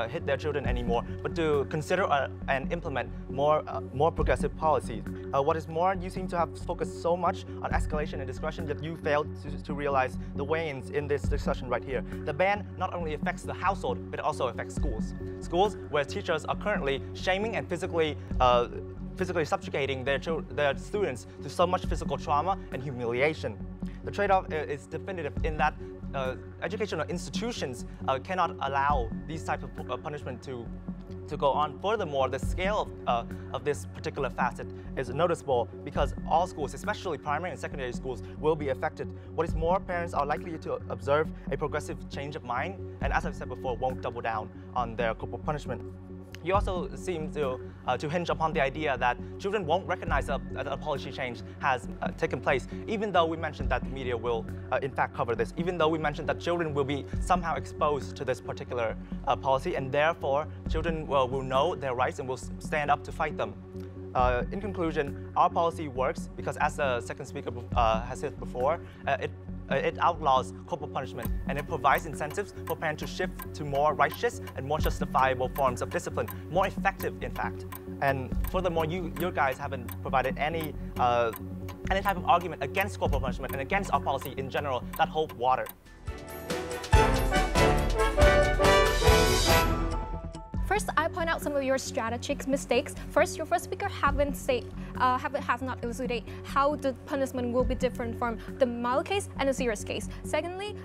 hit their children anymore, but to consider and implement more progressive policies. What is more, you seem to have focused so much on escalation and discretion that you failed to realize the weigh-ins in this discussion right here. The ban not only affects the household, but it also affects schools. Schools where teachers are currently shaming and physically subjugating their students to so much physical trauma and humiliation. The trade-off is definitive in that educational institutions cannot allow these types of punishment to go on. Furthermore, the scale of this particular facet is noticeable because all schools, especially primary and secondary schools, will be affected. What is more, parents are likely to observe a progressive change of mind, and as I've said before, won't double down on their corporal punishment. You also seem to hinge upon the idea that children won't recognize that a policy change has taken place, even though we mentioned that the media will in fact cover this, even though we mentioned that children will be somehow exposed to this particular policy, and therefore children will know their rights and will stand up to fight them. In conclusion, our policy works because, as the second speaker has said before, it outlaws corporal punishment, and it provides incentives for parents to shift to more righteous and more justifiable forms of discipline, more effective, in fact. And furthermore, you guys haven't provided any type of argument against corporal punishment and against our policy in general that hold water. First, I point out some of your strategic mistakes. First, your first speaker has not elucidated how the punishment will be different from the mild case and the serious case. Secondly,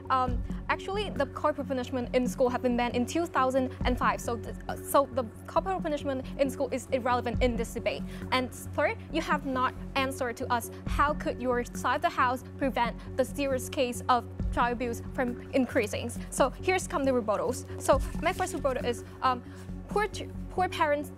actually, the corporal punishment in school have been banned in 2005. So the corporal punishment in school is irrelevant in this debate. And third, you have not answered to us how could your side of the house prevent the serious case of child abuse from increasing. So here's come the rebuttals. So my first rebuttal is poor parents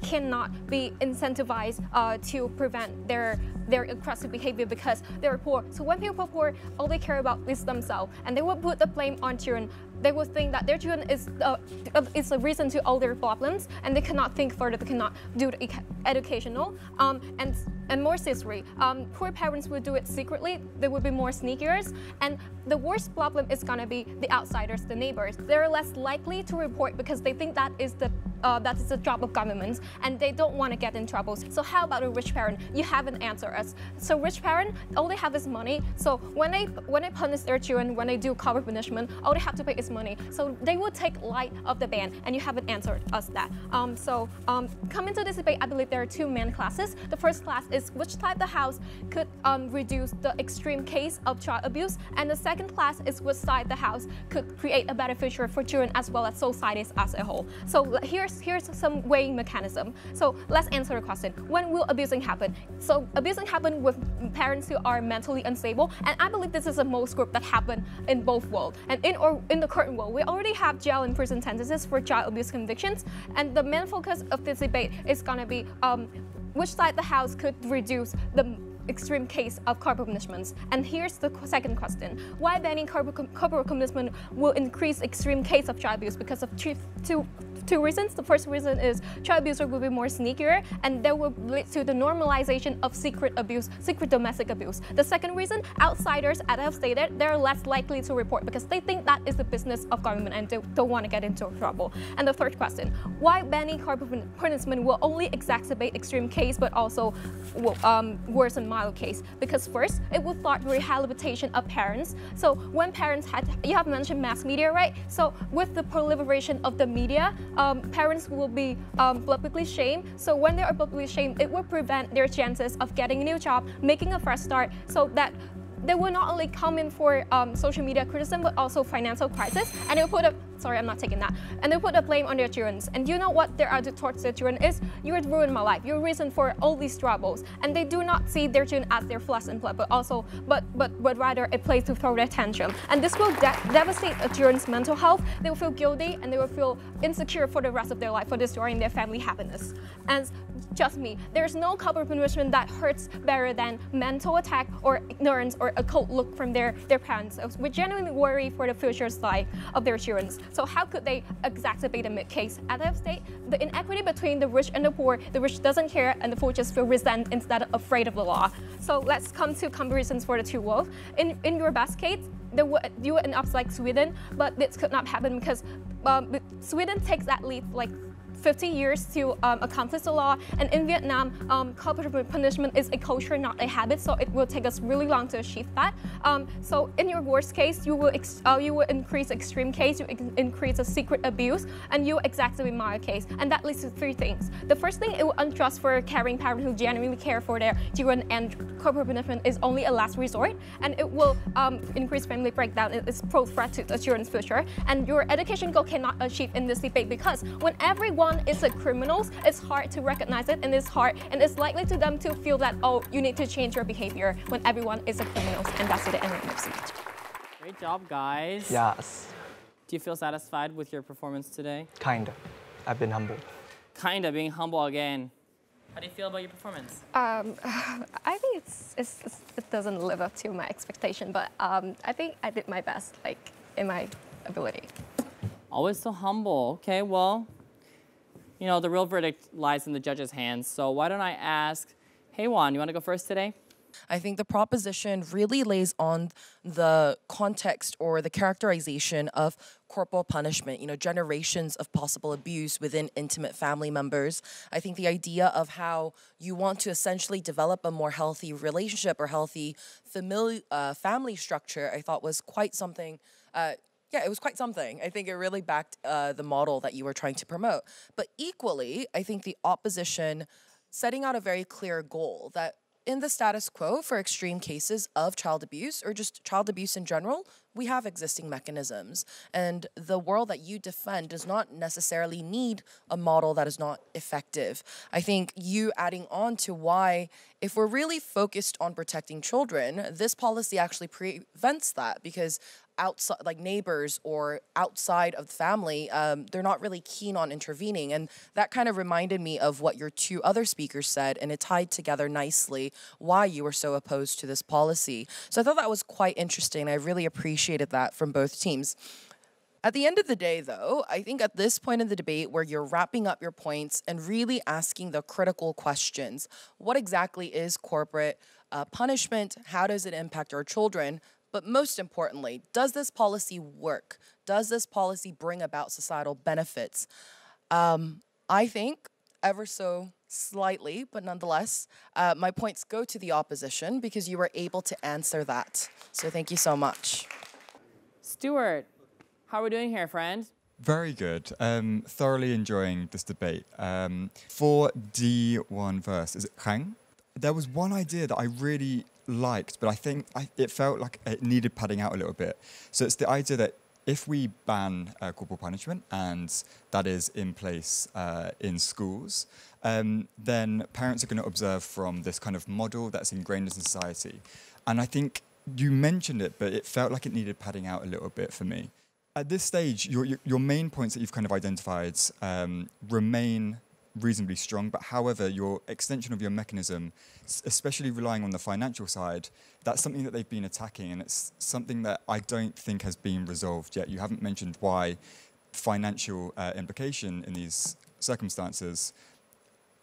cannot be incentivized to prevent their aggressive behavior because they're poor. So when people are poor, all they care about is themselves, and they will put the blame on children. They will think that their children is the reason to all their problems, and they cannot think further. They cannot do the educational. And more seriously, poor parents will do it secretly. They will be more sneakier, and the worst problem is gonna be the outsiders, the neighbors. They're less likely to report because they think that is the job of governments, and they don't want to get in trouble. So how about a rich parent? You haven't answered us. So rich parent, all they have is money. So when they punish their children, when they do corporal punishment, all they have to pay is money. So they will take light of the ban, and you haven't answered us that. Coming to this debate, I believe there are two main classes. The first class is which type the house could reduce the extreme case of child abuse, and the second class is which side the house could create a better future for children as well as societies as a whole. So here's some weighing mechanism. So let's answer the question. When will abusing happen? So abusing happen with parents who are mentally unstable, and I believe this is the most group that happen in both worlds. And in the current world, we already have jail and prison sentences for child abuse convictions, and the main focus of this debate is gonna be which side the house could reduce the extreme case of corporal punishments. And here's the second question. Why banning corporal punishment will increase extreme case of child abuse? Because of two reasons. The first reason is child abuser will be more sneakier, and that will lead to the normalization of secret abuse, secret domestic abuse. The second reason, outsiders, as I've stated, they're less likely to report because they think that is the business of government and they don't want to get into trouble. And the third question, why banning corporal punishment will only exacerbate extreme case but also worsen mild case? Because first, it will start rehabilitation of parents. So when parents you have mentioned mass media, right? So with the proliferation of the media, parents will be publicly shamed. So when they are publicly shamed, it will prevent their chances of getting a new job, making a fresh start, so that they will not only come in for social media criticism, but also financial crisis. And they'll put sorry, I'm not taking that. And they put the blame on their children. And you know what their attitude towards their children is? You would ruin my life. You're the reason for all these troubles. And they do not see their children as their flesh and blood, but rather a place to throw their tantrum. And this will devastate a children's mental health. They will feel guilty and they will feel insecure for the rest of their life for destroying their family happiness. And trust me, there's no corporal punishment that hurts better than mental attack or ignorance or a cold look from their parents. So we genuinely worry for the future life of their children. So how could they exacerbate a mid-case? As I've stated, the inequity between the rich and the poor, the rich doesn't care and the poor just feel resent instead of afraid of the law. So let's come to comparisons for the two worlds. In your best case, you would end up like Sweden, but this could not happen because Sweden takes at least like 50 years to accomplish the law, and in Vietnam, corporal punishment is a culture, not a habit, so it will take us really long to achieve that. So in your worst case, you will increase extreme case, you increase a secret abuse, and you exacerbate mild case, and that leads to three things. The first thing, it will untrust for caring parents who genuinely care for their children, and corporal punishment is only a last resort, and it will increase family breakdown. It's pro-threat to the children's future, and your education goal cannot achieve in this debate because when everyone is a criminal, it's hard to recognize it, and it's likely to them to feel that, oh, you need to change your behavior when everyone is a criminal, and that's the end of the speech. Great job, guys. Yes. Do you feel satisfied with your performance today? Kinda. I've been humbled. Kinda, being humble again. How do you feel about your performance? I think it doesn't live up to my expectation, but I think I did my best, like, in my ability. Always so humble. Okay, well, you know, the real verdict lies in the judge's hands. So why don't I ask, hey Juan, you want to go first today? I think the proposition really lays on the context or the characterization of corporal punishment, you know, generations of possible abuse within intimate family members. I think the idea of how you want to essentially develop a more healthy relationship or healthy family structure, I thought was quite something. Yeah, it was quite something. I think it really backed the model that you were trying to promote. But equally, I think the opposition setting out a very clear goal that in the status quo for extreme cases of child abuse or just child abuse in general, we have existing mechanisms. And the world that you defend does not necessarily need a model that is not effective. I think you adding on to why, if we're really focused on protecting children, this policy actually prevents that, because outside, like neighbors or outside of the family, they're not really keen on intervening. And that kind of reminded me of what your two other speakers said, and it tied together nicely why you were so opposed to this policy. So I thought that was quite interesting. I really appreciated that from both teams. At the end of the day, though, I think at this point in the debate where you're wrapping up your points and really asking the critical questions, what exactly is corporate punishment? How does it impact our children? But most importantly, does this policy work? Does this policy bring about societal benefits? I think ever so slightly, but nonetheless, my points go to the opposition because you were able to answer that. So thank you so much. Stuart, how are we doing here, friend? Very good. Thoroughly enjoying this debate. For D1 verse, is it ràng? There was one idea that I really liked, but I think it felt like it needed padding out a little bit. So it's the idea that if we ban corporal punishment, and that is in place in schools, then parents are going to observe from this kind of model that's ingrained in society. And I think you mentioned it, but it felt like it needed padding out a little bit for me. At this stage, your main points that you've kind of identified remain reasonably strong, but however, your extension of your mechanism, especially relying on the financial side, that's something that they've been attacking, and it's something that I don't think has been resolved yet. You haven't mentioned why financial implication in these circumstances,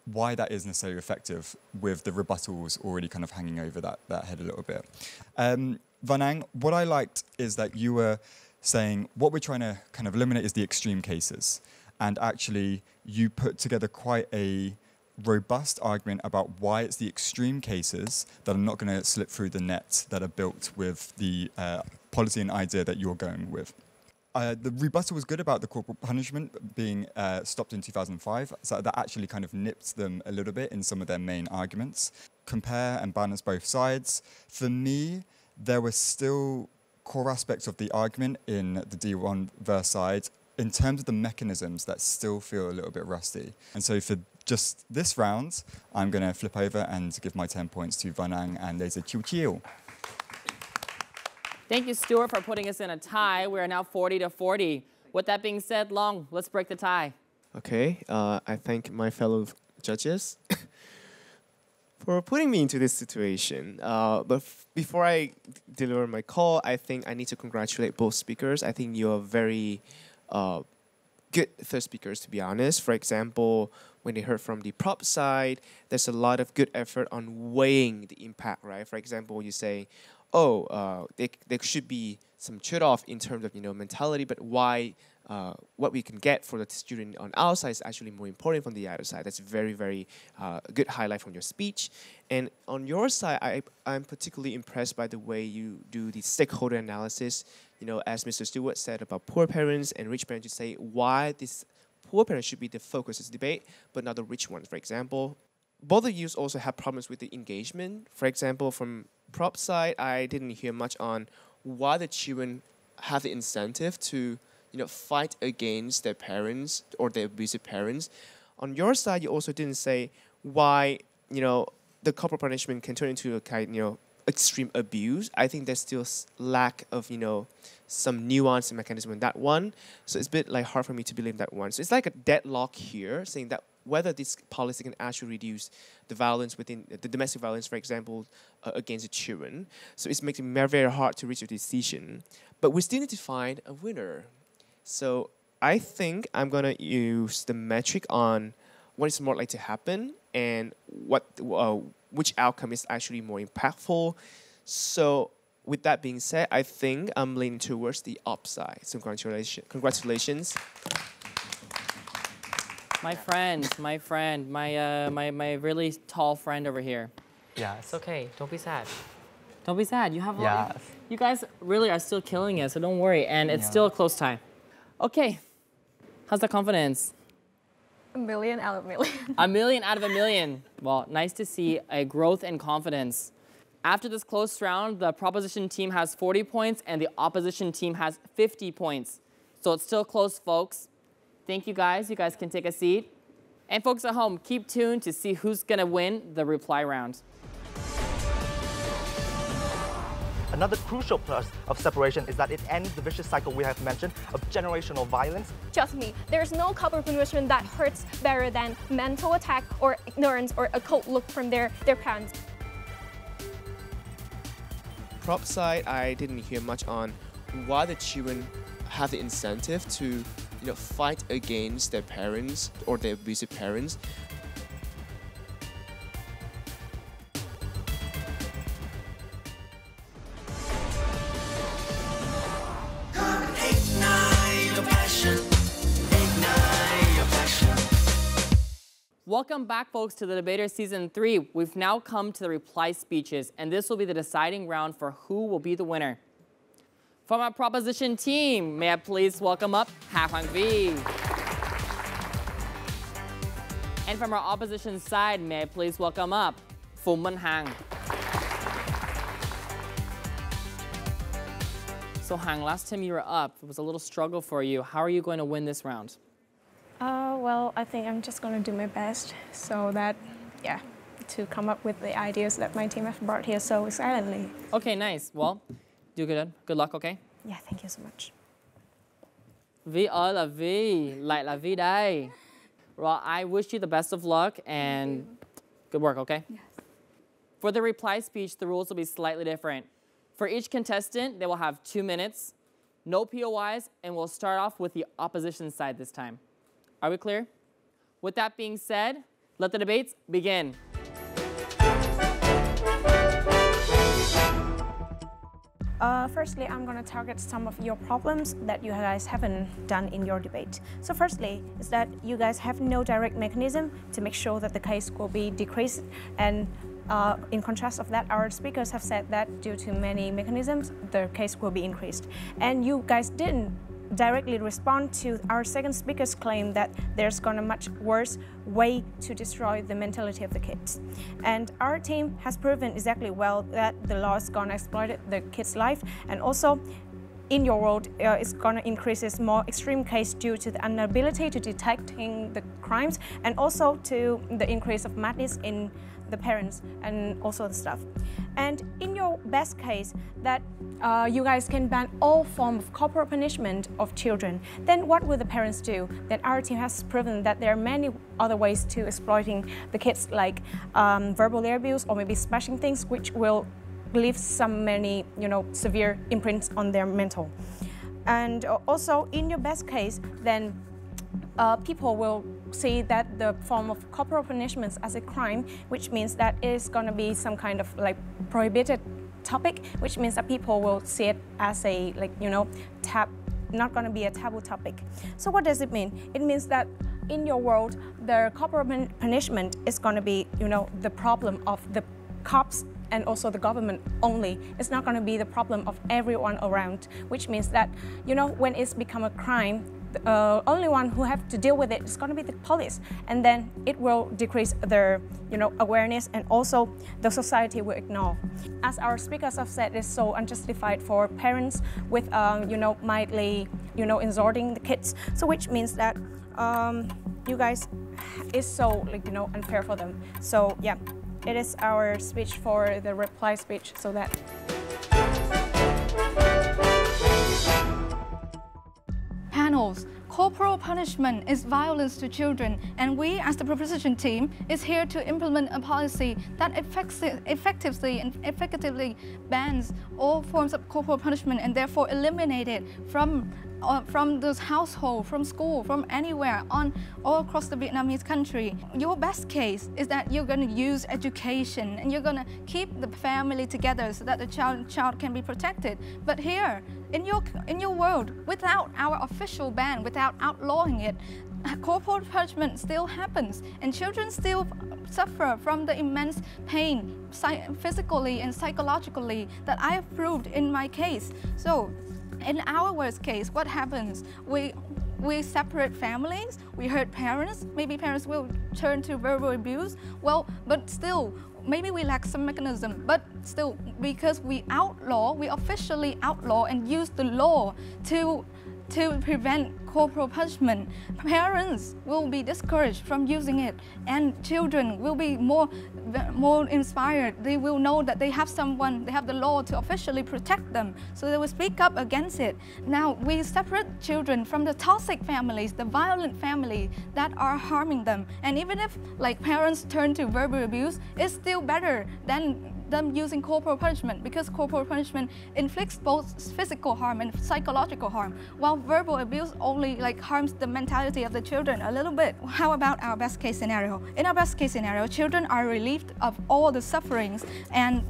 why that is necessarily effective, with the rebuttals already kind of hanging over that head a little bit. Vanang, what I liked is that you were saying what we're trying to kind of eliminate is the extreme cases. And actually, you put together quite a robust argument about why it's the extreme cases that are not going to slip through the net that are built with the policy and idea that you're going with. The rebuttal was good about the corporal punishment being stopped in 2005, so that actually kind of nipped them a little bit in some of their main arguments. Compare and balance both sides. For me, there were still core aspects of the argument in the D1 verse side in terms of the mechanisms that still feel a little bit rusty. And so for just this round, I'm going to flip over and give my 10 points to Vanang and L.A.S.E.R Chíu Chíu. Thank you, Stuart, for putting us in a tie. We are now 40-40. With that being said, Long, let's break the tie. Okay, I thank my fellow judges for putting me into this situation. But before I deliver my call, I think I need to congratulate both speakers. I think you're very good third speakers, to be honest. For example, when they heard from the prop side, there's a lot of good effort on weighing the impact, right? For example, you say, oh, there should be some trade-off in terms of mentality, but why what we can get for the student on our side is actually more important from the other side. That's very, very good highlight from your speech. And on your side, I'm particularly impressed by the way you do the stakeholder analysis. As Mr. Stewart said about poor parents and rich parents, you say why this poor parents should be the focus of this debate, but not the rich ones, for example. Both of you also have problems with the engagement. For example, from prop side, I didn't hear much on why the children have the incentive to fight against their parents or their abusive parents. On your side, you also didn't say why the corporal punishment can turn into a kind extreme abuse. I think there's still lack of some nuance and mechanism in that one. So it's a bit like hard for me to believe that one. So it's like a deadlock here, saying that whether this policy can actually reduce the violence within the domestic violence, for example, against the children. So it's making it very hard to reach a decision. But we still need to find a winner. So I think I'm gonna use the metric on what is more likely to happen and which outcome is actually more impactful. So with that being said, I think I'm leaning towards the upside. So congratulations. My friend, my really tall friend over here. Yeah, it's okay. Don't be sad. Don't be sad. You have you guys really are still killing it, so don't worry. And it's still a close tie. Okay, how's the confidence? A million out of a million. A million out of a million. Well, nice to see a growth in confidence. After this close round, the proposition team has 40 points and the opposition team has 50 points. So it's still close, folks. Thank you guys. You guys can take a seat. And folks at home, keep tuned to see who's gonna win the reply round. Another crucial plus of separation is that it ends the vicious cycle we have mentioned of generational violence. Trust me, there's no corporal punishment that hurts better than mental attack or ignorance or a cold look from their parents. Prop side, I didn't hear much on why the children have the incentive to fight against their parents or their abusive parents. Welcome back, folks, to the Debater Season 3. We've now come to the reply speeches, and this will be the deciding round for who will be the winner. From our proposition team, may I please welcome up Ha Hoàng Vi. And from our opposition side, may I please welcome up Phùng Minh Hằng. So Hằng, last time you were up, it was a little struggle for you. How are you going to win this round? Well, I think I'm just going to do my best so that, to come up with the ideas that my team have brought here so silently. Okay, nice. Well, do good. Good luck, okay? Yeah, thank you so much. Vi ơi là Vi, lại là Vi đây. Well, I wish you the best of luck and good work, okay? Yes. For the reply speech, the rules will be slightly different. For each contestant, they will have 2 minutes, no POIs, and we'll start off with the opposition side this time. Are we clear? With that being said, let the debates begin. Firstly, I'm going to target some of your problems that you guys haven't done in your debate. So firstly, is that you guys have no direct mechanism to make sure that the case will be decreased. And in contrast of that, our speakers have said that due to many mechanisms, the case will be increased. And you guys didn't directly respond to our second speaker's claim that there's gonna much worse way to destroy the mentality of the kids. And our team has proven exactly well that the law is gonna exploit the kids' life, and also in your world it's gonna increase its more extreme case due to the inability to detecting the crimes, and also to the increase of madness in the parents and also the staff. And in your best case that you guys can ban all forms of corporal punishment of children, then what will the parents do? Then our team has proven that there are many other ways to exploiting the kids, like verbal abuse or maybe smashing things, which will leave many severe imprints on their mental. And also in your best case, then people will see that the form of corporal punishments as a crime, which means that it is going to be some kind of prohibited topic, which means that people will see it as a not going to be a taboo topic. So what does it mean? It means that in your world, the corporal punishment is going to be the problem of the cops and also the government only. It's not going to be the problem of everyone around, which means that when it's become a crime, the only one who have to deal with it is going to be the police, and then it will decrease their awareness, and also the society will ignore. As our speakers have said, it's so unjustified for parents with mildly insulting the kids, so which means that you guys is so unfair for them. So yeah, it is our speech for the reply speech, so that panels. Corporal punishment is violence to children, and we as the proposition team is here to implement a policy that effectively and effectively bans all forms of corporal punishment, and therefore eliminate it from this household, from school, from anywhere all across the Vietnamese country. Your best case is that you're going to use education and you're going to keep the family together so that the child can be protected. But here, in your world, without our official ban, without outlawing it, corporal punishment still happens, and children still suffer from the immense pain, physically and psychologically, that I have proved in my case. So in our worst case, what happens? We we separate families, we hurt parents, maybe parents will turn to verbal abuse. Well, but still, maybe we lack some mechanism, but still, because we officially outlaw and use the law to prevent corporal punishment, parents will be discouraged from using it, and children will be more inspired. They will know that they have someone, they have the law to officially protect them, so they will speak up against it. Now, we separate children from the toxic families, the violent family that are harming them, and even if like parents turn to verbal abuse, it's still better than them using corporal punishment, because corporal punishment inflicts both physical harm and psychological harm, while verbal abuse only like harms the mentality of the children a little bit. How about our best case scenario? In our best case scenario, children are relieved of all the sufferings and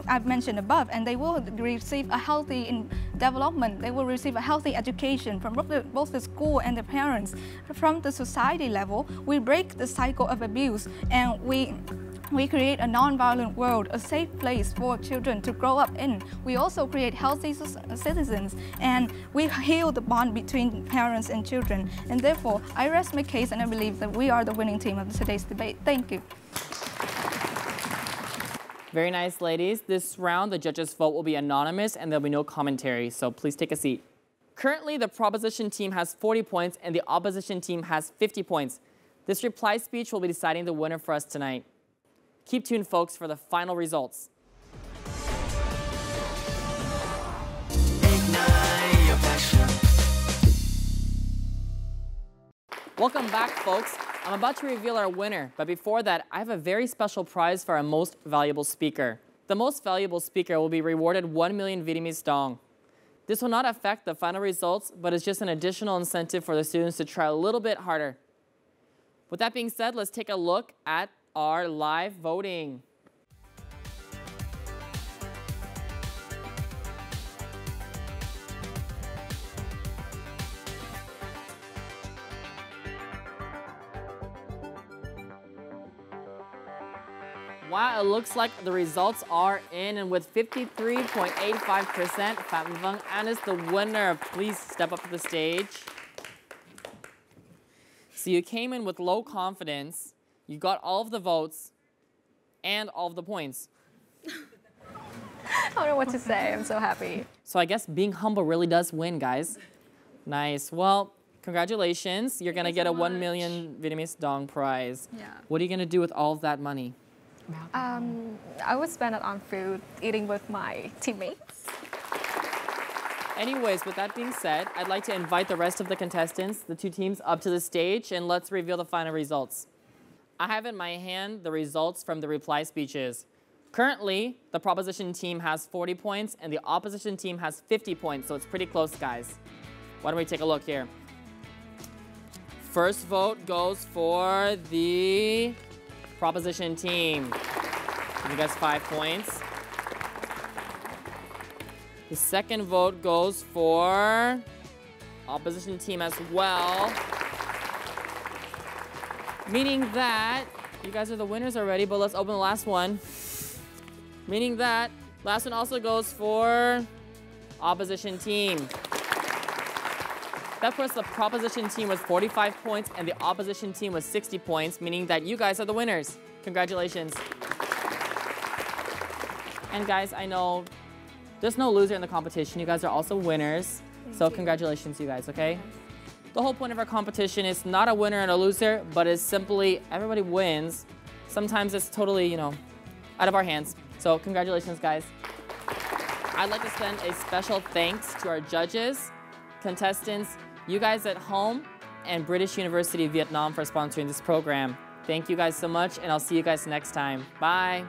I've mentioned above, and they will receive a healthy development. They will receive a healthy education from both the school and the parents. From the society level, we break the cycle of abuse, and we create a non-violent world, a safe place for children to grow up in. We also create healthy citizens, and we heal the bond between parents and children. And therefore, I rest my case, and I believe that we are the winning team of today's debate. Thank you. Very nice, ladies. This round, the judges' vote will be anonymous and there'll be no commentary, so please take a seat. Currently, the proposition team has 40 points and the opposition team has 50 points. This reply speech will be deciding the winner for us tonight. Keep tuned, folks, for the final results. Welcome back, folks. I'm about to reveal our winner, but before that, I have a very special prize for our most valuable speaker. The most valuable speaker will be rewarded 1 million Vietnamese dong. This will not affect the final results, but it's just an additional incentive for the students to try a little bit harder. With that being said, let's take a look at our live voting. Wow, it looks like the results are in, and with 53.85%, Phạm Vâng An is the winner. Please step up to the stage. So you came in with low confidence, you got all of the votes, and all of the points. I don't know what to say, I'm so happy. So I guess being humble really does win, guys. Nice, well, congratulations. You're gonna get a 1 million Vietnamese dong prize. Yeah. What are you gonna do with all of that money? I would spend it on food, eating with my teammates. Anyways, with that being said, I'd like to invite the rest of the contestants, the two teams, up to the stage, and let's reveal the final results. I have in my hand the results from the reply speeches. Currently, the proposition team has 40 points, and the opposition team has 50 points, so it's pretty close, guys. Why don't we take a look here? First vote goes for the proposition team. You guys 5 points. The second vote goes for opposition team as well. Meaning that you guys are the winners already, but let's open the last one. Meaning that last one also goes for opposition team. That puts the proposition team with 45 points and the opposition team with 60 points, meaning that you guys are the winners. Congratulations. And guys, I know there's no loser in the competition. You guys are also winners. So congratulations, you guys, okay? The whole point of our competition is not a winner and a loser, but it's simply everybody wins. Sometimes it's totally, you know, out of our hands. So congratulations, guys. I'd like to send a special thanks to our judges, contestants, you guys at home, and British University of Vietnam for sponsoring this program. Thank you guys so much, and I'll see you guys next time. Bye.